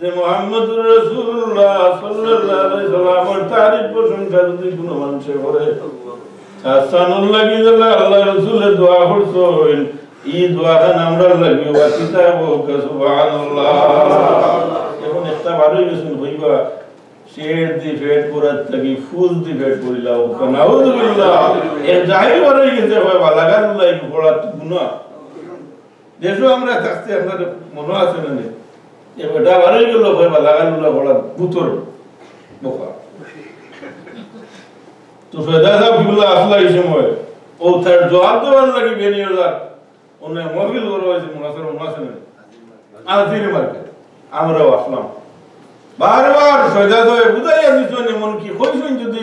যে মুহাম্মদুর রাসূলুল্লাহ সাল্লাল্লাহু আলাইহি ওয়াসাল্লামের তারিফ প্রশংসা যদি কোনো মানুষে করে হাসানুর লাগি আল্লাহ রাসূলের দোয়া করছেন এই দোয়াটা আমরা লাগি ওয়াসিতা ও সুবহানাল্লাহ এখন একটা ভালোই গেছেন হইবা শের দি ফেট পুরাত থাকি ফুল দি ফেট পড়িলাও নাউযুবিল্লাহ এর জাহির বড় গেছে হয় বালাগাল্লাহ পড়া গুনাহ যেসব আমরা থাকতে আপনাদের মনে আছে না এ বেটা ভালোই গেল হয় বালাগাল্লাহ পড়া বুতর বোকা তো সদা সাহেব বিল্লাহ আসলা এই সময় ও তার জবাব দেওয়ার লাগি বেনিয়ে যা ওনে মহফিল করে হয়েছে মনে আছে না আজির মার্কেট আমরাও আসলাম বারবার সজা দয়ে বুঝাইয়া দিছেন এমন কি কইছেন যদি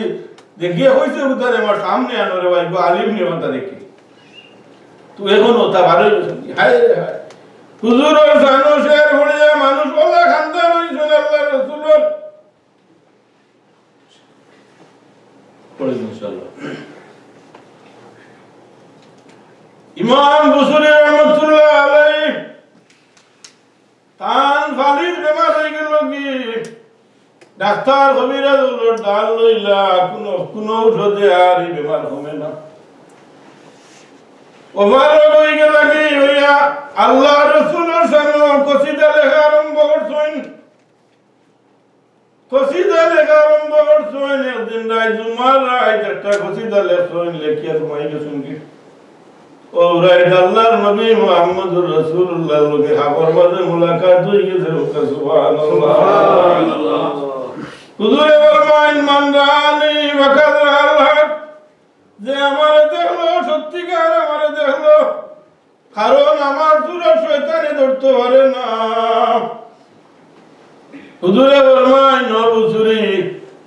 দেখিয়ে কইছে উদার আমার সামনে আনরে ভাই আলিম নিয়মটা দেখি তো এখন ওটা ভালোই হায় হায় হুজুরের জানো শের হইয়া মানুষ ওলা খান্দা রইছেন আল্লাহর রাসূলের পড়ে ইনশাআল্লাহ। ইমাম বুসরি রহমাতুল্লাহ আলাইহি তান ফালির বেমার হয়ে গেল কি ডাক্তার কবিরাজ ডাল লইলা কোন ঔষধে আর এই বেমার কমে না। ওভারলোড হয়ে গেল কি হইয়া আল্লাহ রাসূলের সামনে কসিদা লেখা আরম্ভ করছেন। কসিদা লেখা আরম্ভ করছেন। একদিন রায় জুমার রায় একটা কসিদা লেখছেন, লেখিয়া ঘুমাই গেছেন কি ও রাইট আল্লাহর নবী মুহাম্মদুর রাসূলুল্লাহ লগে খবর মাঝে মুলাকাত হয়ে গেছে। সুবহানাল্লাহ। হুজুরে ফরমাইন মান রানি ওয়াকাদ আল্লাহ, যে আমারে দেখলো সত্যিকার আমারে দেখলো, কারণ আমার পুরো শয়তানে ধরতে পারে না। হুজুরে ফরমাইন নবুসুরি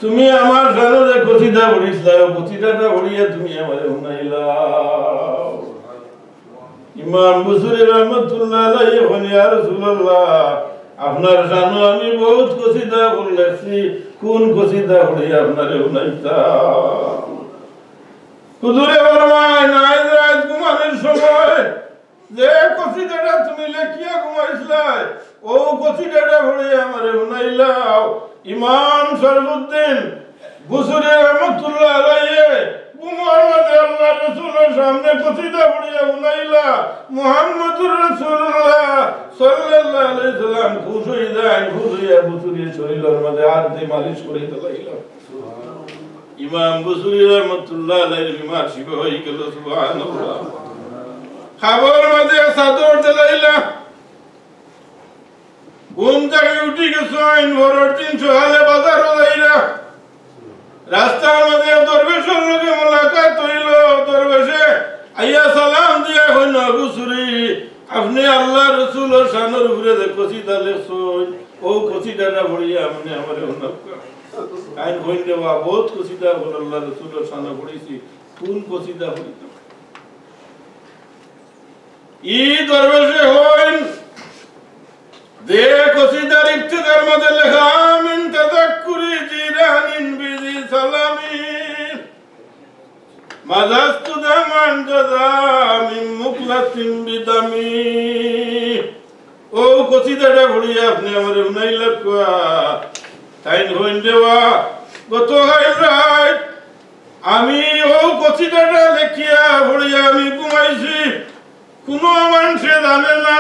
তুমি আমার জানো যে কসিদা পড়িছলা, কসিদাটা পড়িয়া তুমি আমারে শুনাইলা। ইমাম বুসরি রহমাতুল্লাহ আলাইহি বলেন ইয়া রাসূলুল্লাহ আপনার জানো আমি বহুত কসিদা পড়লেছি, কোন কসিদা পড়ি আপনারে শুনাইতাম। হুজুরে ফরমায় আজ রাত ঘুমানোর সময় যে কসিদাটা তুমি লেখিয়া ঘুমাইছিলা ও কসিদাটা পড়ি আমারে শুনাইলাও। ইমাম শরফুদ্দিন বুসরি রহমাতুল্লাহ আলাইহি ঘুমার মাঝে আল্লাহ রাসূলের সামনে কসিদা পড়িয়া শুনাইলা। মুহাম্মদুর রাসূলুল্লাহ সাল্লাল্লাহু আলাইহি সাল্লাম খুশ হয়ে যায়, খুশ হইয়া বুসরির শরীরের মধ্যে হাত দিয়ে মালিশ করে দিলাইলা। ইমাম বুসরি রহমাতুল্লাহ আলাইহি বিমার শিফা হয়ে গেল। সুবহানাল্লাহ। খাবার মধ্যে চাদর দিলাইলা। ঘুম থেকে উঠি গেছেন, ভোরের ৩ সকালে বাজার যাইলা। রাস্তার মধ্যে দরবেশের লগে মুলাকাত হইল। দরবেশে আইয়া সালাম দিয়া কইল বুসরি আপনি আল্লাহ রাসূলের শানের উপরে যে কসিদা লেখছেন ও কসিদাটা পড়িয়া আপনি আমারে শুনাইবা। আইন কইন দেওয়া বহুত কসিদা আল্লাহ রাসূলের শানে পড়িছি, কোন কসিদা পড়িত? ই দরবেশে হইন যে কসিদার ইবতিদার মধ্যে লেখা মিন তাযাক্কুরি জিরানিন বিজি সালামিন মাযাস্তু দামান জাযা মিন মুকলাতিন বিদামি। ও কসিদাটা পড়িয়া আপনি আমারে শুনাইলা কোয়া তাই হইন দেওয়া গত রাত আমি ও কসিদাটা লেখিয়া পড়িয়া আমি ঘুমাইছি, কোনো মানুষে জানে না,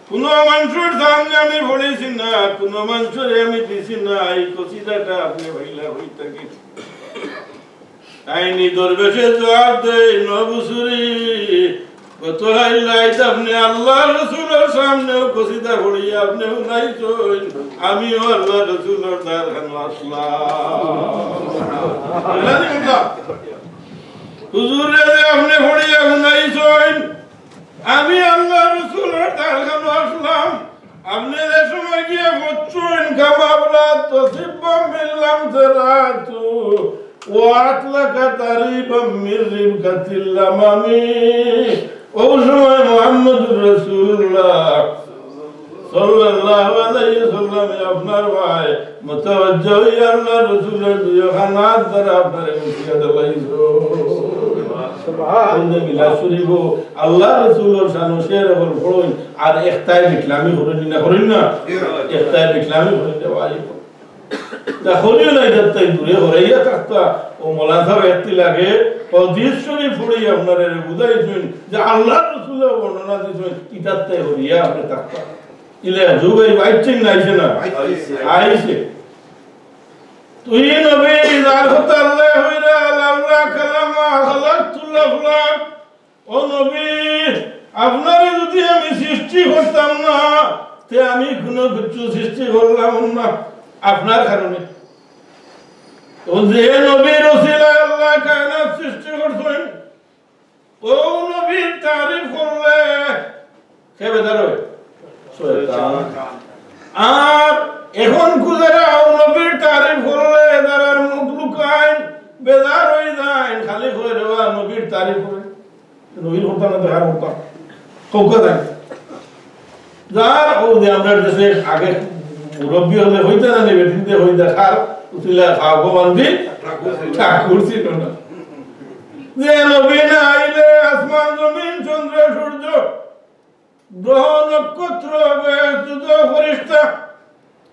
কোন মানুষের সামনে আমি পড়েছি না, কোন মানুষের আমি দিছি না। এই কসিদাটা আপনি ভাইলা হই থাকি। আইনি দরবেশে জবাব দেয় নবুসুরি গত রাত আপনি আল্লাহ রাসূলের সামনেও কসিদা পড়িয়া আপনি শুনাইছেন, আমিও আল্লাহ রাসূলের দরবারে আসলাম। হুজুরে আপনি পড়িয়া শুনাইছেন, আমি আল্লাহ রাসূলের দরবারে আসলাম। আপনি যে সময় গিয়ে বলছেন কামাবরা তসিবম বিল্লাম সারাতু ওয়াতলাকা তারিবাম মির রিবকাতিল লামামি। ও সময় মুহাম্মদুর রাসূলুল্লাহ সাল্লাল্লাহু আলাইহি সাল্লাম আপনার ভাই মুতাওয়াজ্জিহ হইয়া আল্লাহ রাসূলের দুই হাত ধরে আপনারে মুছিয়া দিলাইছো। আল্লাহ রাসূলের শান শের বল পড়ুন আর ইখতাই ইসলামী করেন না, করেন না ইখতাই ইসলামী করেন দেওয়াই তা হলিও না। যাতে দূরে হরাইয়া থাকতা ও মোলানা সাহেব একটি লাগে ও দিস শরীফ পড়ি আপনারে বুঝাইছেন যে আল্লাহ রাসূলের বর্ণনা দিছেন কিতাবতে হরিয়া আপনি থাকতা ইলে যুগই বাইচিং নাইছে না আইছে। তুই নবী যার কথা আল্লাহ হইরা লাউলা কালামা খালাকতুল আফলাক। ও নবী আপনারে যদি আমি সৃষ্টি করতাম না তে আমি কোনো কিছু সৃষ্টি করলাম না আপনার কারণে। ও যে নবীর ওসিলায় আল্লাহ কায়নাত সৃষ্টি করছেন ও নবীর তারিফ করলে কে বেদার হয়? শয়তান। আর এখন কুজারা নবীর তারিফ করলে যারা মুখ লুকায় বেজার হয়ে যায়, খালি হয়ে দেওয়া নবীর তারিফ করে নবীর হতাম না দেখার হতাম কৌকা যায় যার ও যে আমরা দেশে আগে মুরব্বী হলে হইতে না নেবে দিতে হইতে খার উঠিলা খাও ভগবানজি ঠাকুর ছিল না যে নবী না আইলে আসমান জমিন চন্দ্র সূর্য গ্রহ নক্ষত্র বেদ ফেরেশতা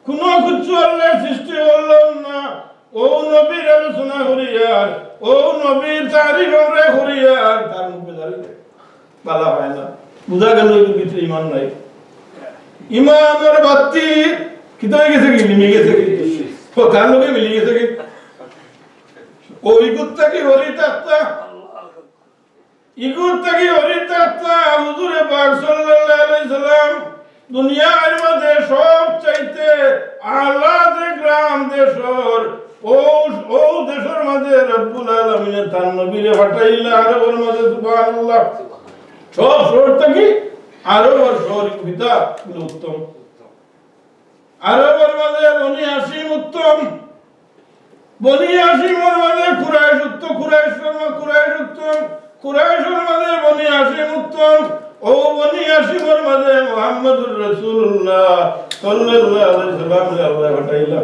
কোন কিছু আল্লাহ সৃষ্টি হলো না ও নবীর আলোচনা করিয়ার ও নবীর তারিফ আমরা করিয়ার তার মুখে দাঁড়িয়ে বালা হয় না বুঝা গেল কিছু ইমান নাই ইমানের বাতি কি তো গেছে কি নিমে গেছে কি তো তার লোকে মিলে গেছে কি ওই গুত্তা কি হরিতাত্তা ইগুত্তা কি হরিতাত্তা হুজুরে পাক সাল্লাল্লাহু আলাইহি সাল্লাম দুনিয়ার মধ্যে সব চাইতে আলা যে গ্রাম দেশর ও দেশের মধ্যে রব্বুল আলামিন তার নবীরে পাঠাইলা আরবের মধ্যে সুবহানাল্লাহ সব শহর থেকে আরবের শহর পিতা উত্তম আরবের মধ্যে বনি হাশিম উত্তম বনি হাশিমের মধ্যে কুরাইশ উত্তম কুরাইশ উত্তম কুরাইশের মধ্যে বনি হাশিম উত্তম ও বনি হাশিমের মধ্যে মুহাম্মদুর রাসূলুল্লাহ সাল্লাল্লাহু আলাইহি সাল্লাম আল্লাহ পাঠাইলা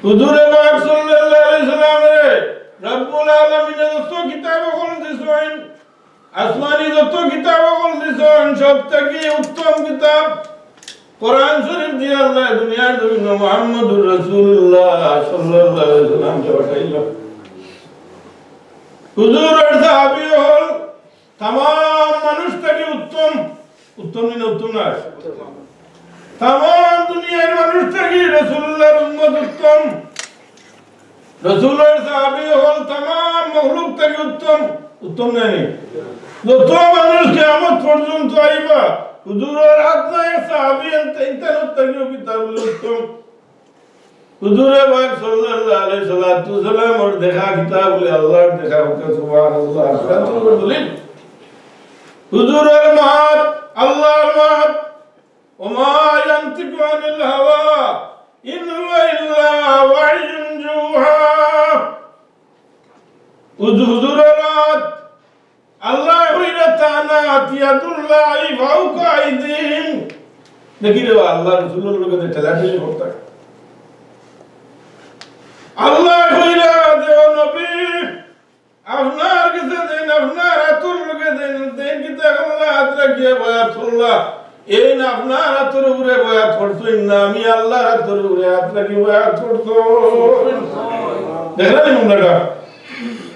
হুজুরে পাক সাল্লাল্লাহু আলাইহি সাল্লাম রব্বুল আলামিন যত কিতাব ওগুলো দিছেন আসমানি যত কিতাব ওগুলো দিছেন সব থেকে উত্তম কিতাব কোরআন শরীফ দিয়ে আল্লাহ দুনিয়ার জমিনে মুহাম্মদুর রাসূলুল্লাহ সাল্লাল্লাহু আলাইহি সাল্লাম পাঠাইলা হুজুরের সাহাবী হল तमाम মানুষ থেকে উত্তম উত্তম না तमाम দুনিয়ার মানুষ থেকে রাসূলুল্লাহর উম্মত উত্তম রাসূলের সাহাবী হল तमाम মখলুক থেকে উত্তম নাই যত মানুষ কিয়ামত পর্যন্ত আইবা হুজুরের আত্মায় সাহাবী ইনতান থেকে কিতাবুল উত্তম হুজুরে পাক সাল্লাল্লাহু আলাইহি সাল্লাম ওর দেখা কিতাবুল আল্লাহর দেখা সুবহানাল্লাহ আল্লাহর দলিল হুজুরের মাত আল্লাহর মাত ওমা ইয়ান্তিকু আনিল হাওয়া ইন হুয়া ইল্লা ওয়াহয়ুন যুহা হুজুরের মাত আল্লাহ হইরা তানা ইয়াদুল্লাহি ফাওকা আইদিহিম দেখি রে আল্লাহ রাসূলের লোকে ঠেলাঠেলি করতে আল্লাহ হইরা দেও নবী আপনার কাছে দেন আপনার হাতের লোকে দেন কি তা আল্লাহ হাত রাখিয়া বয়াতুল্লাহ এই না আপনার হাতের উপরে বয়াত করছেন না আমি আল্লাহর হাতের উপরে হাত রাখি বয়াত করতো দেখলেন তোমরা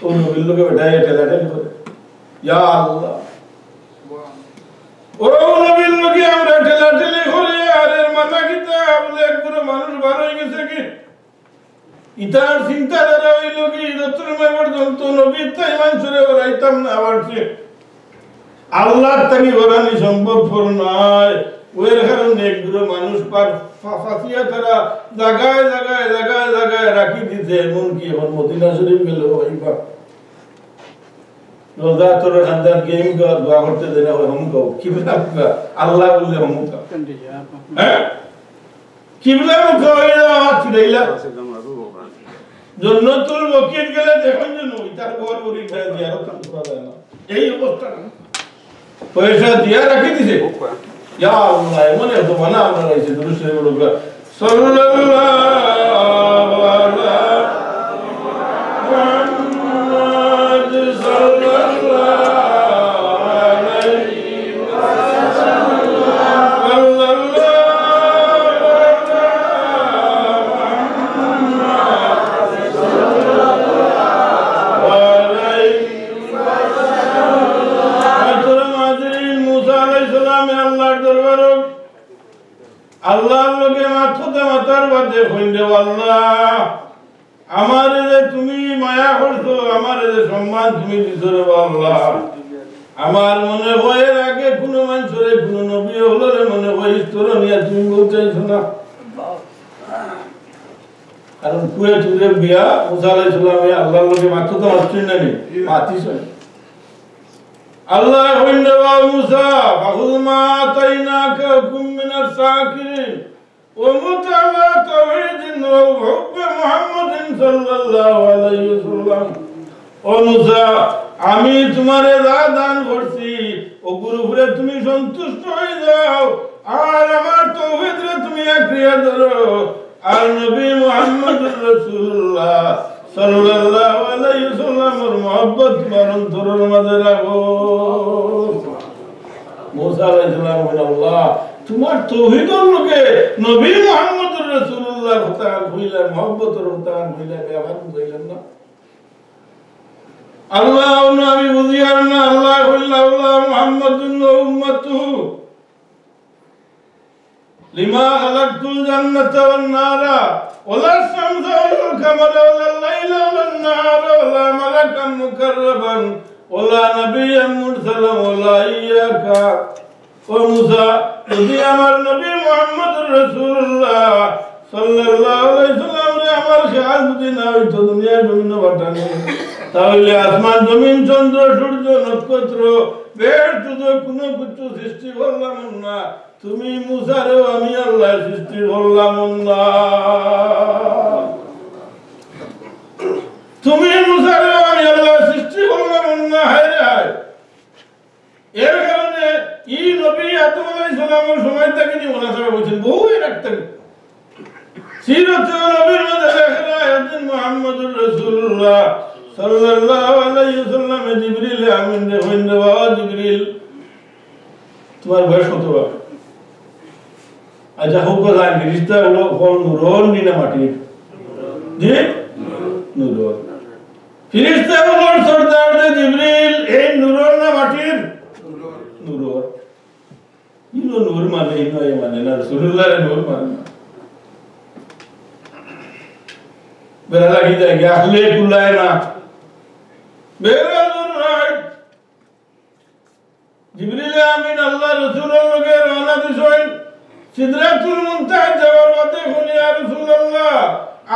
ও নবীর লোকে বেটাই ঠেলাঠেলি করে ইয়া আল্লাহ ও নবীর লোকে আমরা ঠেলাঠেলি করি আর এর মাথা কিতা বলে একগুলো মানুষ বার হয়ে গেছে কি ইতার চিন্তাধারা হইল কি যতটুকু পর্যন্ত নবীর তাই মানুষের ওরাইতাম না আবারছে আল্লাহর তাকে ওরানি সম্ভব নয় ওর কারণে একগুলো মানুষ পার ফাঁসিয়া তারা জায়গায় রাখি দিতে এমন কি এখন মদিনা শরীফ গেল হইবা রোজা তোর খানদান গেম দোয়া করতে দেনা হয় হমকাও কিবলা আল্লাহ বললে হমকা হ্যাঁ কিবলা মুখ হইলা হাত ফিরাইলা জন্নতুল বকিত গেলে দেখুন যে নই তার ঘর বড়ি খায় জিয়ারত করা যায় না এই অবস্থা পয়সা দিয়া রাখি দিছে ইয়া আল্লাহ মনে তো বানা আমরা রাইছে দুরুদ বড় সাল্লাল্লাহু মুহাম্মদ সাল্লাল্লাহু আলাইহি আল্লাহর লোকে মাথা মাথার বাদে কইলে আল্লাহ আমারে যে তুমি মায়া করছো আমারে যে সম্মান তুমি দিছো রে আল্লাহ আমার মনে হয় আগে কোন মানুষের কোন নবী হলো রে মনে হয় তোর নিয়ে তুমি বলতেছো না কারণ কুয়ে তুলে বিয়া মুসা আলাইহিস সালাম আল্লাহর লোকে মাথা তো আসছেন না নি মাতিছ আল্লাহ কইলে মুসা ফাখুয মা তাইনাকা হুকুম মিনাস সাকিরিন ওয়া মুতাবা তাওহীদিন ওয়া হুব্ব মুহাম্মাদিন সাল্লাল্লাহু আলাইহি ওয়াসাল্লাম ও মুসা আমি তোমারে যা দান করছি ওগুর উপরে তুমি সন্তুষ্ট হয়ে যাও আর আমার তৌহিদরে তুমি আঁকড়িয়ে ধরো আর নবী মুহাম্মদুর রাসূলুল্লাহ সাল্লাল্লাহু আলাইহি ওয়াসাল্লামের মহব্বত তোমার অন্তরের মাঝে রাখো। মুসা আলাইহিস সালাম বলেন আল্লাহ তোমার তৌহিদের লোকে নবী মুহাম্মদুর রাসূলুল্লাহর কথা কইলা মহব্বতের কথা কইলা ব্যবহার কইলেন না। আল্লাহ আমি বুঝি আর না আল্লাহ কইলা মুহাম্মাদুন ওয়া উম্মাতুহু লিমা খালাকতুল জান্নাতা ওয়ান নারা ওয়ালা শামসা ওয়াল কামারা ওয়ালা লাইলা ওয়ান নাহারা ওয়ালা মালাকান মুকাররাবান ওয়ালা নাবিয়্যান মুরসালান ওয়ালা ইয়াকা। ও মুসা যদি আমার নবী মুহাম্মদুর রাসূলুল্লাহ সাল্লাল্লাহু আলাইহি ওয়াসাল্লাম আমার খেয়াল যদি না হইতো দুনিয়ার জমিন বাটানি তাহলে আসমান জমিন চন্দ্র সূর্য নক্ষত্র বের তুদ কোনো কিছু সৃষ্টি করলাম না। তুমি মুসারেও আমি আল্লাহ সৃষ্টি করলাম না। তুমি মুসারেও আমি আল্লাহ সৃষ্টি করলাম না। হায় হায় এর কারণে এই নবী আদম আলাইহিস সালামের সময় থেকে নি ওনা সবাই বলেছেন বহু রাখতেন সিরাতে নবীর মধ্যে লেখা আছে মুহাম্মদুর রাসূলুল্লাহ সাল্লাল্লাহু আলাইহি ওয়াসাল্লাম জিবরিল আমিন রে হইন্দে বাবা জিবরিল তোমার বয়স কত বাবা? আচ্ছা হোক জান ফেরেশতা হলো কোন নূর নিনা মাটি জি নূর ফেরেশতা হলো সরদার দে জিবরিল এই নূর না মাটির নূর ইনো নূর মানে ইনো এ মানে না রাসূলুল্লাহর নূর মানে বেলা লাগি যায় আসলে কুলায় না বেলা নূর রাইট জিবরিল আমিন আল্লাহ রাসূলের লগে রওনা দিছেন সিদরাতুল মুনতাহা যাওয়ার পথে বলি ইয়া রাসূলুল্লাহ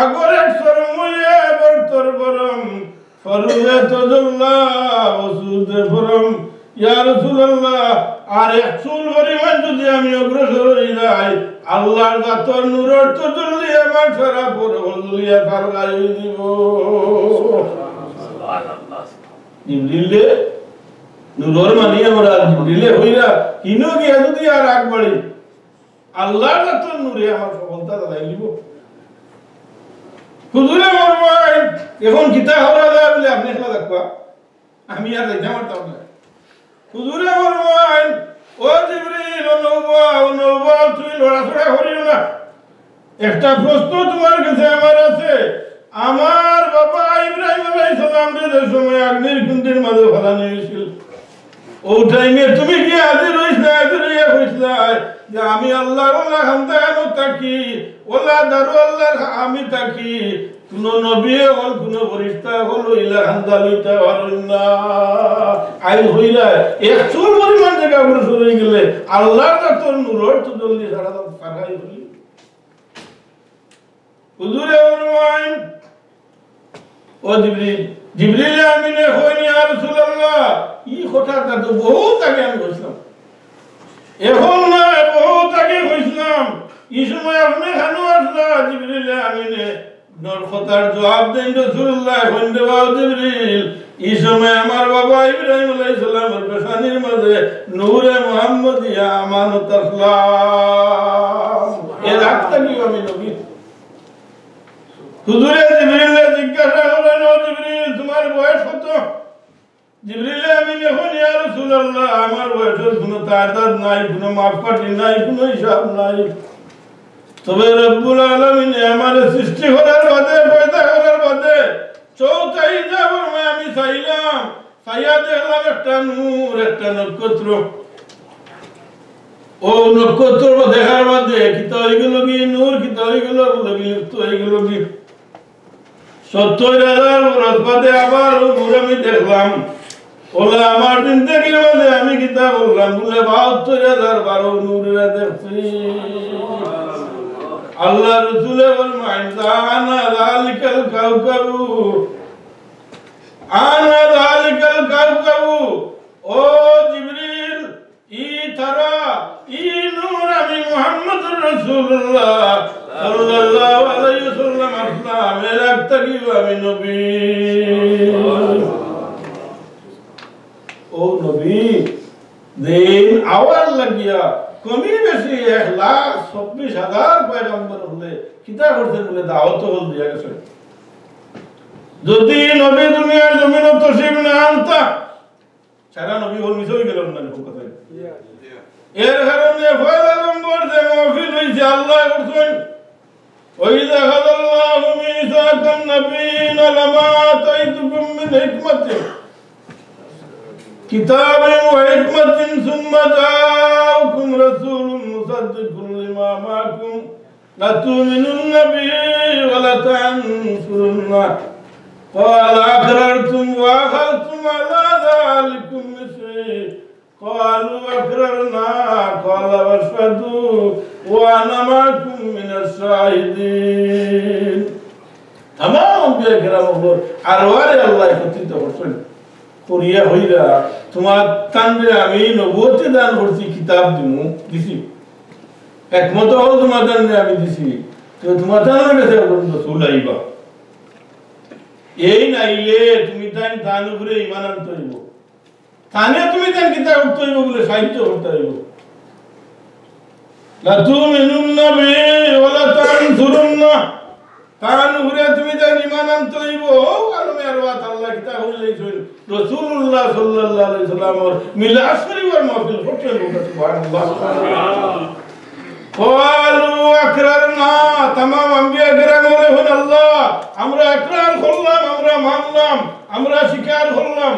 আগরে শরমুয়ে বরতর বরম ফরুয়ে তজল্লা ওসুদে ফরম ইয়া রাসূলুল্লাহ আর একচুল পরিমাণ যদি আমি অগ্রসর হই যাই আল্লাহর জাতর নূরের তজল্লি আমার সারা পরবলিয়া তার গায়ে দিব। সুবহানাল্লাহ জিবরিল নূরের মানে আমরা জিবরিল হইরা কিনো গিয়া যদি আর আগ বাড়ি আল্লাহর জাতর নূরে আমার সফলতা দাঁড়াই দিব। হুজুরে ফরমায় এখন কিতা হওয়া যায় বলে আপনি খেলা দেখবা আমি আর যাইতে পারতাম না। হুজুরে ফরমায় ও জিবরিল নওবা তুই লড়াছড়া করিও না। একটা প্রশ্ন তোমার কাছে আমার আছে। আমার বাবা ইব্রাহিম আলাইহিস সালাম এর সময় আগ্নির কুণ্ডের মাঝে ফেলানো হয়েছিল ও টাইমে তুমি কি হাজির হইছ না যে আমি আল্লাহর ওলা খান্দানো থাকি ওলা দারু আল্লাহর আমি থাকি কোন নবী হল কোন ফেরেশতা হল ইলা খান্দা লইতে পারেন না। আইল হইলা এক চুল পরিমাণ জায়গা উপরে সরে গেলে আল্লাহর জাতর নূরের তো জলদি সারা ফাঁকাই হই। হুজুরে ফরমায় ও জিবরিল আমিনে কইনি ইয়া রাসূলুল্লাহ ই কথাটা তো বহুত আগে আমি কইছিলাম এখন না বহুত আগে কইছিলাম এই সময় আপনি কেন আসলা জিবরিল আমিনে নর কথার জবাব দেন রাসূলুল্লাহ কইন্দে বাও জিবরিল এই সময় আমার বাবা ইব্রাহিম আলাইহিস সালামের পেশানির মাঝে নূরে মুহাম্মদিয়া আমানত আসলাম এর আত্মা কি আমি নবী। হুজুরে জিবরিল জিজ্ঞাসা করলেন ও জিবরিল তোমার বয়স কত? জিবরিল আমিন এখন ইয়া রাসূলুল্লাহ আমার বয়সের কোনো তাদাদ নাই কোনো মাপকাঠি নাই কোনো হিসাব নাই তবে রব্বুল আলামিন আমার সৃষ্টি করার বাদে পয়দা করার বাদে চৌথাই যাবার আমি চাইলাম চাইয়া দেখলাম একটা নূর একটা নক্ষত্র ও নক্ষত্র দেখার বাদে কিতা হয়ে গেল কি নূর কিতা হয়ে গেল বিলুপ্ত হয়ে গেল কি ৭০,০০০ বছর বাদে আবার নূর আমি দেখলাম ওলা আমার জিন্দেগির মধ্যে আমি কিতা বললাম বলে ৭২,০০০ নূরে দেখছি। আল্লাহ রাসূলে ফরমায় আনা যালিকাল কাউকাবু আনা যালিকাল কাউকাবু ও জিবরিল ই তারা ই নূর আমি মুহাম্মদুর রাসূলুল্লাহ সাল্লাল্লাহু আলাইহি ওয়াসাল্লাম আসলাম এর একটা কি আমি নবী। ও নবী দিন আওয়ার লাগিয়া কমি বেশি 1,26,000 পয়গম্বর হলে কিতা করতে বলে দাওয়াত হল দিয়া গেছে যদি নবী দুনিয়ার জমিন তশরিফ না আনতা সারা নবী হল মিস হয়ে গেল না কথা এর কারণে পয়লা নম্বর যে মাহফিল হইছে আল্লাহ করছেন ওয়াইদা খাযাল্লাহু মিসাকান নাবিয়িনা লামা আতাইতুকুম মিন হিকমাতিন কিতাবিন ওয়া হিকমাতিন সুম্মা জাআকুম রাসূলুম মুসাদ্দিকুন লিমা মা'াকুম লা তু'মিনুন্না বিহি ওয়া লা তানসুরুন্নাহ قال أقررتم وأخذتم على ذلكم مصري قالوا أقررنا قال واشهدوا وأنا معكم من الشاهدين تمام أنبياء كرام الله أروار الله একত্রিত করছেন করিয়া হইরা তোমার তানরে আমি নবুয়তে দান করছি কিতাব দিছি একমত হল তোমার দানে আমি দিছি তো তোমার দানের কাছে রাসূল আইবা এই নাইলে তুমি তান উপরে ঈমান আনতে হইব তানে তুমি তান কিতাব করতে হইব বলে সাহিত্য করতে হইব লা তুমিনুন্না বিহি ওয়া লা তানসুরুন্না তান উপরে তুমি তান ঈমান আনতে হইব আলমে আরওয়াত আল্লাহ কিতাব হইলেছেন রাসূলুল্লাহ সাল্লাল্লাহু আলাইহি সাল্লামের মিলাদ শরীফের মাহফিল করতে হইব সুবহানাল্লাহ قالوا أقررنا تمام أنبياء كرام বলেন আল্লাহ আমরা ইকরার করলাম আমরা মানলাম আমরা স্বীকার করলাম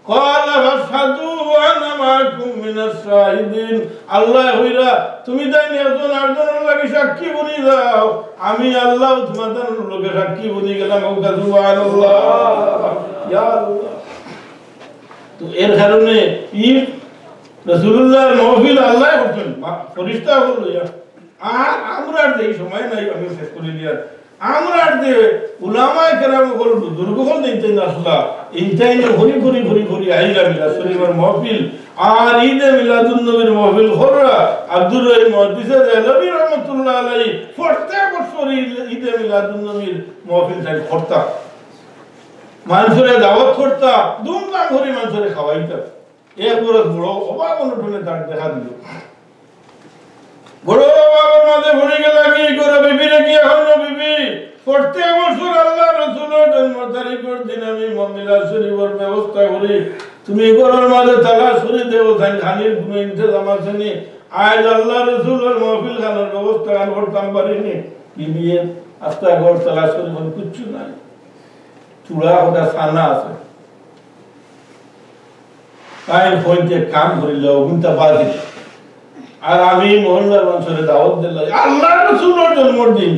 قال واشهدوا وأنا معكم من الشاهدين আল্লাহ হইরা তুমি জানি একজন আরেকজনের লাগি সাক্ষী বনি দাও আমি আল্লাহ তোমাদের লগে সাক্ষী বনি গেলাম সুবহানাল্লাহ ইয়া আল্লাহ তো এর কারণে রাসূলুল্লাহর মাহফিল আল্লাহ করছেন ফেরেশতা হলো আর আমরা এই সময় নাই আমি শেষ করে দিয়া আমরা যে উলামায়ে কেরাম হল বুজুর্গ হল দিতেন আসলা ইনতাইনে হরি হরি হরি হরি আইলা মিলাদ শরীফের মাহফিল আর ঈদে মিলাদুন নবীর মাহফিল হররা আব্দুর রহিম মুহাদ্দিসে দেহলভী রাহমাতুল্লাহ আলাইহি প্রত্যেক বছর ঈদে মিলাদুন নবীর মাহফিল চাই করতা মানুষের দাওয়াত করতা ধুমধাম করে মানুষের খাওয়াইতা এরপরে বড় অবাক অনুঠনে তার দেখা দিল বড় অবাকের মাঝে ভরে গেল কি করে বিবিরে কি এখন বিবি প্রত্যেক বছর আল্লাহ রাসূলের জন্ম তারিখের দিন আমি মিলাদ শরীফের ব্যবস্থা করি তুমি ঘরের মাঝে তালাশ করে দেও তাই খানির কোনো ইন্তজাম আছে নি আজ আল্লাহ রাসূলের মাহফিল খানার ব্যবস্থা করতাম পারিনি বিবি আস্তে ঘর তালাশ করে কিছু নাই চূড়া ওটা সানা আছে তাই হইতে কাম করিল গুনতা বাজি আর আমি মহল্লার মানুষের দাওয়াত দিলাম আল্লাহর রাসূলের জন্মদিন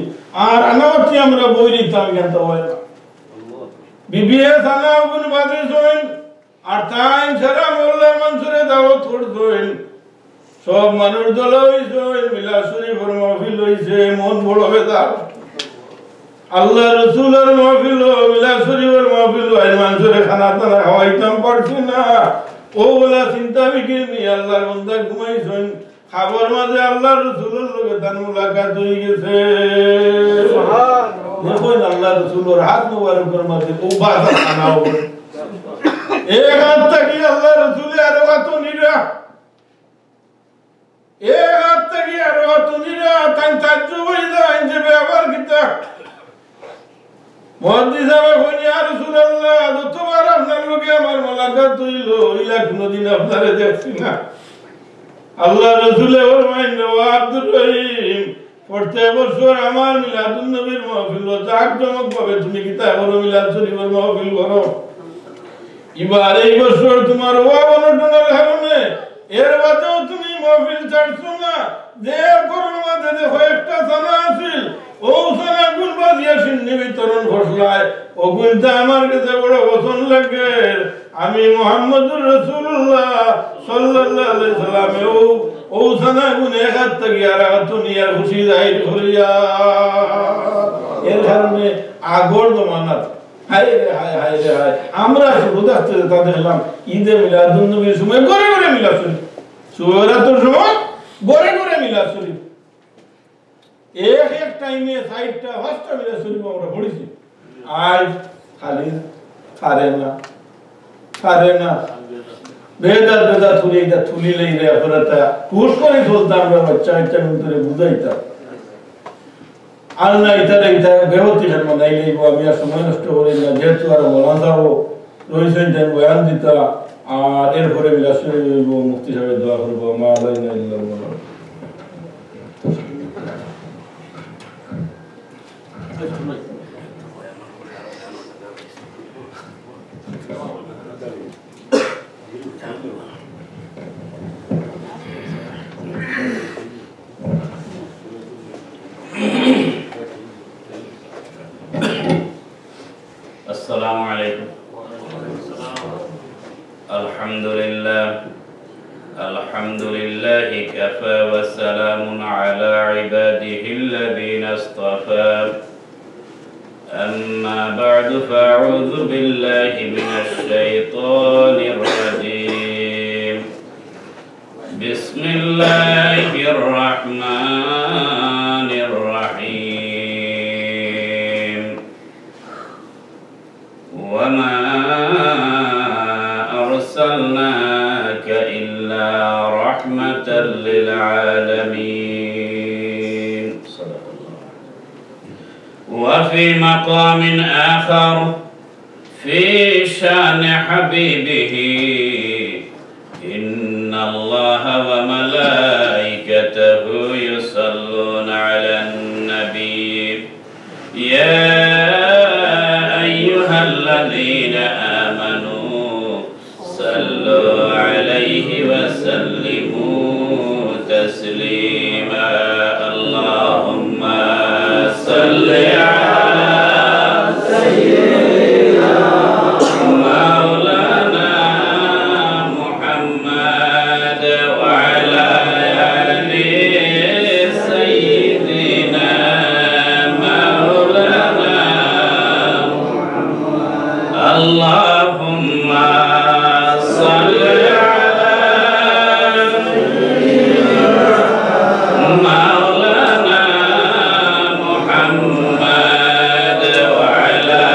আর আনাওয়াতি আমরা বই দিতাম জানতে হয় না বিবিএ সানা গুন বাজি হইন আর তাই সারা মহল্লার মানুষের দাওয়াত করতেন সব মানুষ দল হইছেন মিলাদ শরীফের মাহফিল হইছে মন বড় বেদার আল্লাহ রাসূলের মাহফিল মিলাদ শরীফের মাহফিল আর মানুষের খানা দানা খাওয়াইতাম পারছি না ওগুলা চিন্তা বিক্রি নি আল্লাহর বান্দা ঘুমাইছেন খাবার মাঝে আল্লাহ রাসূলের লগে তার মুলাকাত হয়ে গেছে সুবহানাল্লাহ দেখুন আল্লাহ রাসূলের হাত মোবারকের মাঝে ও বাজা খানা হবে এক হাত থেকে আল্লাহ রাসূলের আর হাত নিরা এক হাত থেকে আর হাত নিরা তাই তাজ্জুব হয়ে যায় যে ব্যবহার কিতা মুহাদ্দিস সাহেব কইনি ইয়া রাসূলুল্লাহ যতবার আপনার লগে আমার মুলাকাত হইল ইলা কোনদিন আপনারে দেখছি না আল্লাহ রাসূলে ফরমাইন ও আব্দুর রহিম প্রত্যেক বছর আমার মিলাদুন নবীর মাহফিল জাকজমক ভাবে তুমি কিতা করো মিলাদ শরীফের মাহফিল করো এবার এই বছর তোমার অনটনের কারণে এর বাদেও তুমি মাহফিল ছাড়ছো না যে করোনা মাঝে দেখো একটা সানা আছিল ও সানা গুণ বাজিয়া সিন্নি বিতরণ ঘোষলায় ও গুণটা আমার কাছে বড় পছন্দ লাগে আমি মুহাম্মদুর রাসূলুল্লাহ সাল্লাল্লাহু আলাইহি সাল্লাম ও সানা গুণ এক হাত থেকে আর হাত নিয়ে খুশি জাহির করিয়া এর কারণে আগর জমানাত হায় রে হায় হায় রে হায় আমরা শুধু দেখতে দেখলাম ঈদে মিলাদুন নবীর সময় ঘরে ঘরে মিলাদ শরীফ সুরাতুর সময় ঘরে ঘরে মিলাদ শরীফ এক টাইমে 60টা 5টা মিলাদ শরীফ আমরা পড়েছি আজ খালি সারে না বেদা বেদা তুলি এটা তুলিলেই রে আপনারা কোর্স করে চলতাম আমরা বাচ্চা বাচ্চা ভিতরে বুঝাইতাম আল্লাহ এটা বেহতি জন্ম নাই লইব আমি আর সময় নষ্ট করি না যেহেতু আর বলা যাবো রয়েছেন যেন বয়ান দিতা আর এরপরে বিলাসনে লইব মুক্তি সাহেবের দোয়া করবো মা আল্লাহ ইল্লাল্লাহ السلام عليكم. الحمد لله كفى وسلام على عباده الذين اصطفى. أما بعد فأعوذ بالله من الشيطان الرجيم. بسم الله الرحمن الرحيم. وما أرسلناك إلا رحمة للعالمين. صدق الله. وفي مقام آخر في شأن حبيبه إن الله وملائكته يصلون على النبي يا أيها الذين آمنوا صلوا عليه وسلموا تسليما. اللهم صل على سيدنا مولانا محمد وعلى آل سيدنا مولانا اللهم صل على مولانا محمد وعلى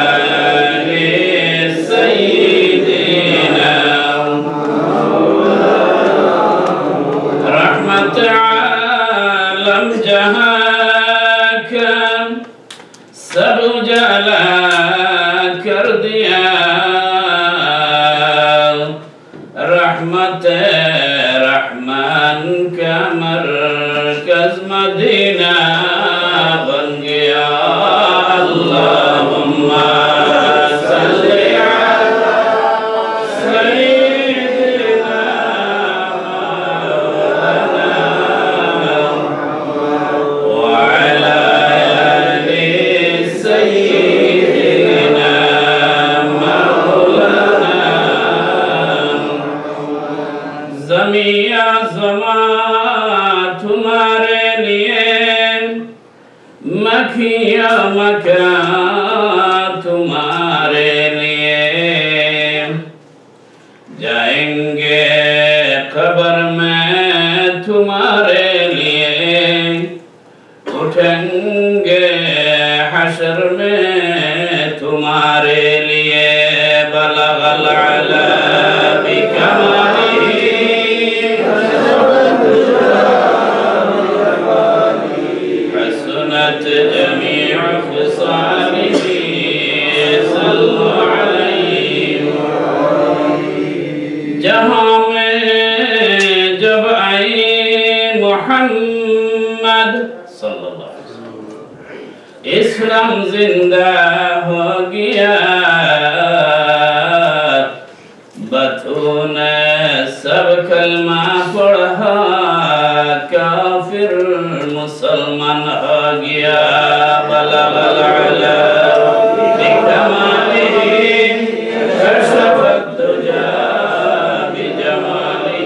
آل سيدنا رحمة عالم جهاك سب جلا کر دیا رحمت رحمان کا مرکز مدینہ بن گیا. اللہم صلی علی سیدنا وعلى آل سيدنا مولانا. زمین آسمان تمہارے لیے مکھیا مکان تمہارے لیے جائیں گے قبر میں تمہارے لیے اٹھیں گے حشر میں تمہارے لیے. بلغ العلا بکمالہ حسنت جمیع خصالہ صلوا علیہ. جہاں میں جب آئی محمد صلی اللہ علیہ وسلم اسلام زندہ ہو گیا. بطون سب کلمہ پڑھا کافر مسلمان ہو گیا. بلغ العلا بکمالہ کشف الدجى بجمالہ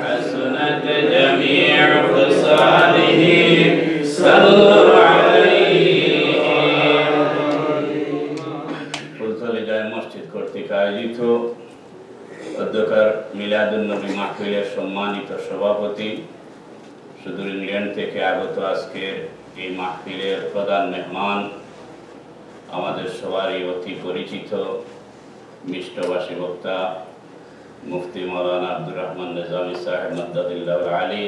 حسنت جمیع خصالہ صلوا علیہ. ফুলতলী জামে মসজিদ কর্তৃক আয়োজিত অধ্যকার মিলাদুন্নবী মাহফিলের সম্মানিত সভাপতি সুদূর ইংল্যান্ড থেকে আগত আজকের এই মাহফিলের প্রধান মেহমান আমাদের সবারই অতি পরিচিত মিষ্টভাষী বক্তা মুফতি মাওলানা আব্দুর রহমান নিজামী সাহেব মাদ্দাদিল্লাহুল আলী,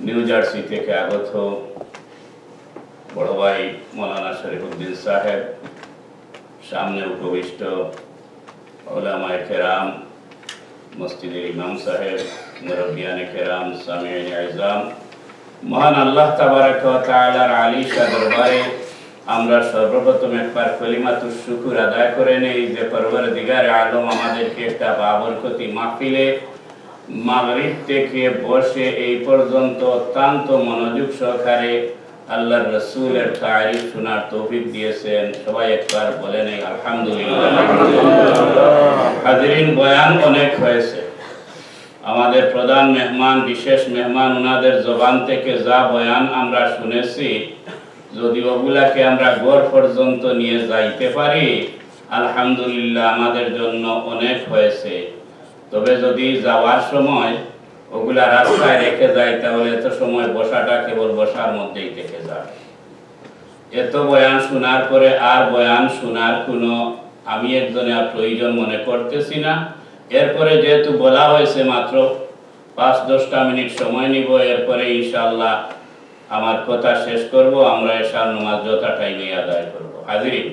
নিউ জার্সি থেকে আগত বড় ভাই মাওলানা শরীফুদ্দিন সাহেব, সামনে উপবিষ্ট উলামায়ে কেরাম, মসজিদের ইমাম সাহেব, মুরব্বিয়ানে কেরাম, সামিঈন আযম, মহান আল্লাহ তাবারক ওয়া তাআলার আলিশান দরবারে আমরা সর্বপ্রথম একবার কলিমাতুশ শুকর আদায় করে নেই যে পরওয়ারদিগার আলম আমাদেরকে একটা বাবরকতি মাহফিলে মাগরিব থেকে বসে এই পর্যন্ত অত্যন্ত মনোযোগ সহকারে আল্লাহর রাসূলের তারিফ শোনার তৌফিক দিয়েছেন। সবাই একবার বলেন আলহামদুলিল্লাহ। হাজিরিন, বয়ান অনেক হয়েছে। আমাদের প্রধান মেহমান, বিশেষ মেহমান, ওনাদের জবান থেকে যা বয়ান আমরা শুনেছি, যদি ওগুলাকে আমরা ঘর পর্যন্ত নিয়ে যাইতে পারি আলহামদুলিল্লাহ আমাদের জন্য অনেক হয়েছে। তবে যদি যাওয়ার সময় ওগুলা রাস্তায় রেখে যায় তাহলে এত সময় বসাটা কেবল বসার মধ্যেই থেকে যায়। এত বয়ান শোনার পরে আর বয়ান শোনার কোনো আমি একজনের প্রয়োজন মনে করতেছি না। এরপরে যেহেতু বলা হয়েছে মাত্র 5-10টা মিনিট সময় নিব, এরপরে ইনশাআল্লাহ আমার কথা শেষ করব, আমরা এশার নামাজ যথা টাইমে আদায় করব। হাজিরিন,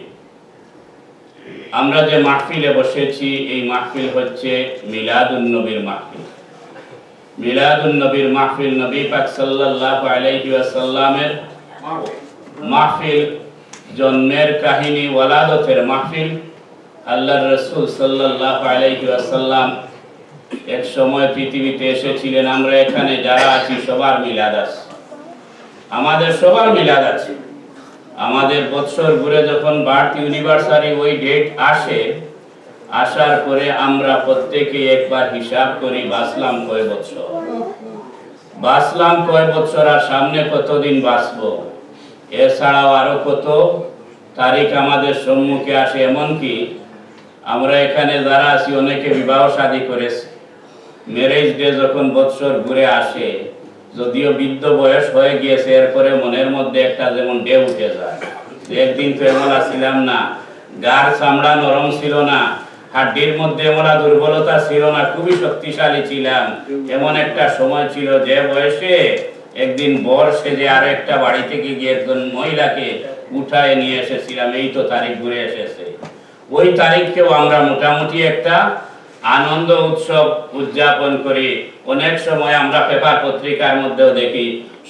আমরা যে মাহফিলে বসেছি এই মাহফিল হচ্ছে মিলাদুন নবীর মাহফিল। মিলাদুন নবীর মাহফিল, নবী পাক সাল্লাল্লাহু আলাইহি ওয়াসাল্লামের মাহফিল, জন্মের কাহিনী, ওয়ালাদতের মাহফিল। আল্লাহর রাসূল সাল্লাল্লাহু আলাইহি ওয়াসাল্লাম এক সময় পৃথিবীতে এসেছিলেন। আমরা এখানে যারা আছি সবার মিলাদ আছে, আমাদের সবার মিলাদ আছে। আমাদের বছর ঘুরে যখন বার্থ ইউনিভার্সারি ওই ডেট আসে, আসার পরে আমরা প্রত্যেকে একবার হিসাব করি বাঁচলাম কয় বছর, বাঁচলাম কয় বছর আর সামনে কতদিন বাঁচবো। এছাড়াও আরো কত তারিখ আমাদের সম্মুখে আসে। এমনকি আমরা এখানে যারা আছি অনেকে বিবাহ শাদী করেছে। ম্যারেজ ডে যখন বছর ঘুরে আসে, যদিও বৃদ্ধ বয়স হয়ে গিয়েছে, এরপরে মনের মধ্যে একটা যেমন ডে উঠে যায়। একদিন তো এমন ছিলাম না, গার চামড়া নরম ছিল না, হাড্ডির মধ্যে এমন দুর্বলতা ছিল না, খুবই শক্তিশালী ছিলাম। এমন একটা সময় ছিল যে বয়সে একদিন বর সেজে আর একটা বাড়ি থেকে গিয়ে একজন মহিলাকে উঠায় নিয়ে এসেছিলাম। এই তো তারিখ ঘুরে এসেছে। ওই তারিখকেও আমরা মোটামুটি একটা আনন্দ উৎসব উদযাপন করি। অনেক সময় আমরা পেপার পত্রিকার মধ্যেও দেখি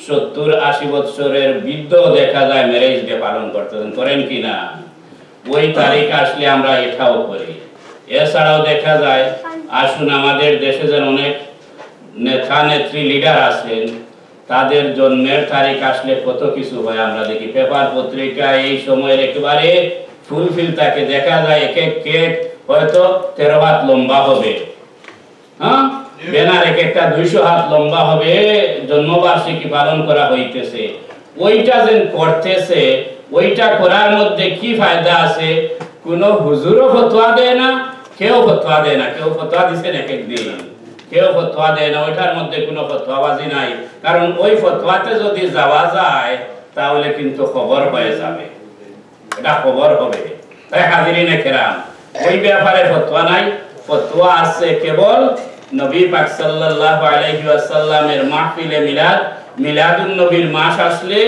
70-80 বছরের বৃদ্ধ দেখা যায় ম্যারেজ ডে পালন করতেছেন, করেন কি না? ওই তারিখ আসলে আমরা এটাও করি। এছাড়াও দেখা যায়, আসুন আমাদের দেশে যেন অনেক নেতা নেত্রী লিডার আছেন, তাদের জন্মের তারিখ আসলে কত কিছু হয় আমরা দেখি পেপার পত্রিকায়। এই সময়ের একেবারে ফুলফিল তাকে দেখা যায় এক এক কেক হয়তো 13 হাত লম্বা হবে, হ্যাঁ, ব্যানার এক একটা 200 হাত লম্বা হবে, জন্মবার্ষিকী পালন করা হইতেছে। ওইটা যেন করতেছে, ওইটা করার মধ্যে কি ফায়দা আছে? কোন হুজুরও ফতোয়া দেয় না, কেউ ফতোয়া দেয় না। কেউ ফতোয়া দিচ্ছেন এক একদিন, কেউ ফতোয়া দেয় না। ওইটার মধ্যে কোনো ফতোয়াবাজি নাই, কারণ ওই ফতোয়াতে যদি যাওয়া যায় তাহলে কিন্তু খবর হয়ে যাবে, এটা খবর হবে। তাই হাজিরিনে কেরাম, ওই ব্যাপারে ফতোয়া নাই। ফতোয়া আছে কেবল নবী পাক সাল্লাল্লাহু আলাইহি ওয়াসাল্লামের মাহফিলে মিলাদ, মিলাদুন নবীর মাস আসলে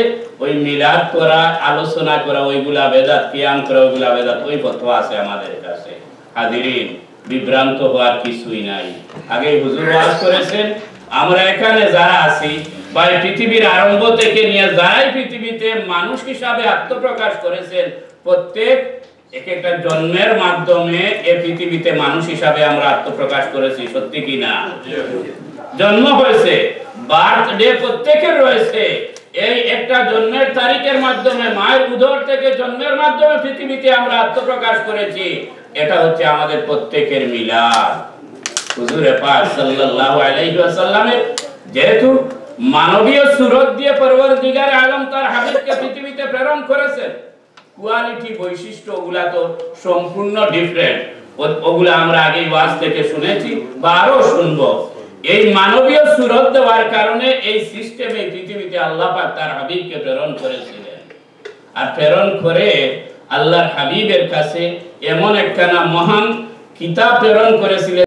ওই মিলাদ করা, আলোচনা করা, ওইগুলা বেদাত, কিয়াম করা, ওইগুলা বেদাত। ওই ফতোয়া আছে আমাদের কাছে। হাজিরিন, বিভ্রান্ত হওয়ার কিছুই নাই। আগে হুজুর ওয়াজ করেছেন, আমরা এখানে যারা আছি বা পৃথিবীর আরম্ভ থেকে নিয়ে যারাই পৃথিবীতে মানুষ হিসাবে আত্মপ্রকাশ করেছেন, প্রত্যেক এক একটা জন্মের মাধ্যমে এই পৃথিবীতে মানুষ হিসাবে আমরা আত্মপ্রকাশ করেছি। সত্যি কি না? জন্ম হয়েছে, বার্থডে প্রত্যেকের রয়েছে। এই একটা জন্মের তারিখের মাধ্যমে, মায়ের উদর থেকে জন্মের মাধ্যমে পৃথিবীতে আমরা আত্মপ্রকাশ করেছি। এটা হচ্ছে আমাদের প্রত্যেকের মিলাদ। হুজুরে পাক সাল্লাল্লাহু আলাইহি ওয়াসাল্লামের যেহেতু মানবীয় সুরত দিয়ে পরওয়ারদিগার আলম তার হাবিবকে পৃথিবীতে প্রেরণ করেছেন, কোয়ালিটি বৈশিষ্ট্য ওগুলা তো সম্পূর্ণ ডিফারেন্ট। ওগুলা আমরা আগে ওয়াজ থেকে শুনেছি বা আরো শুনবো। এই মানবীয় সুরত দেওয়ার কারণে এই সিস্টেমে পৃথিবীতে আল্লাহ পাক তার হাবিবকে প্রেরণ করেছিলেন। আর প্রেরণ করে আল্লাহর হাবিবের কাছে এমন একখানা মহান কিতাব প্রেরণ করেছিলেন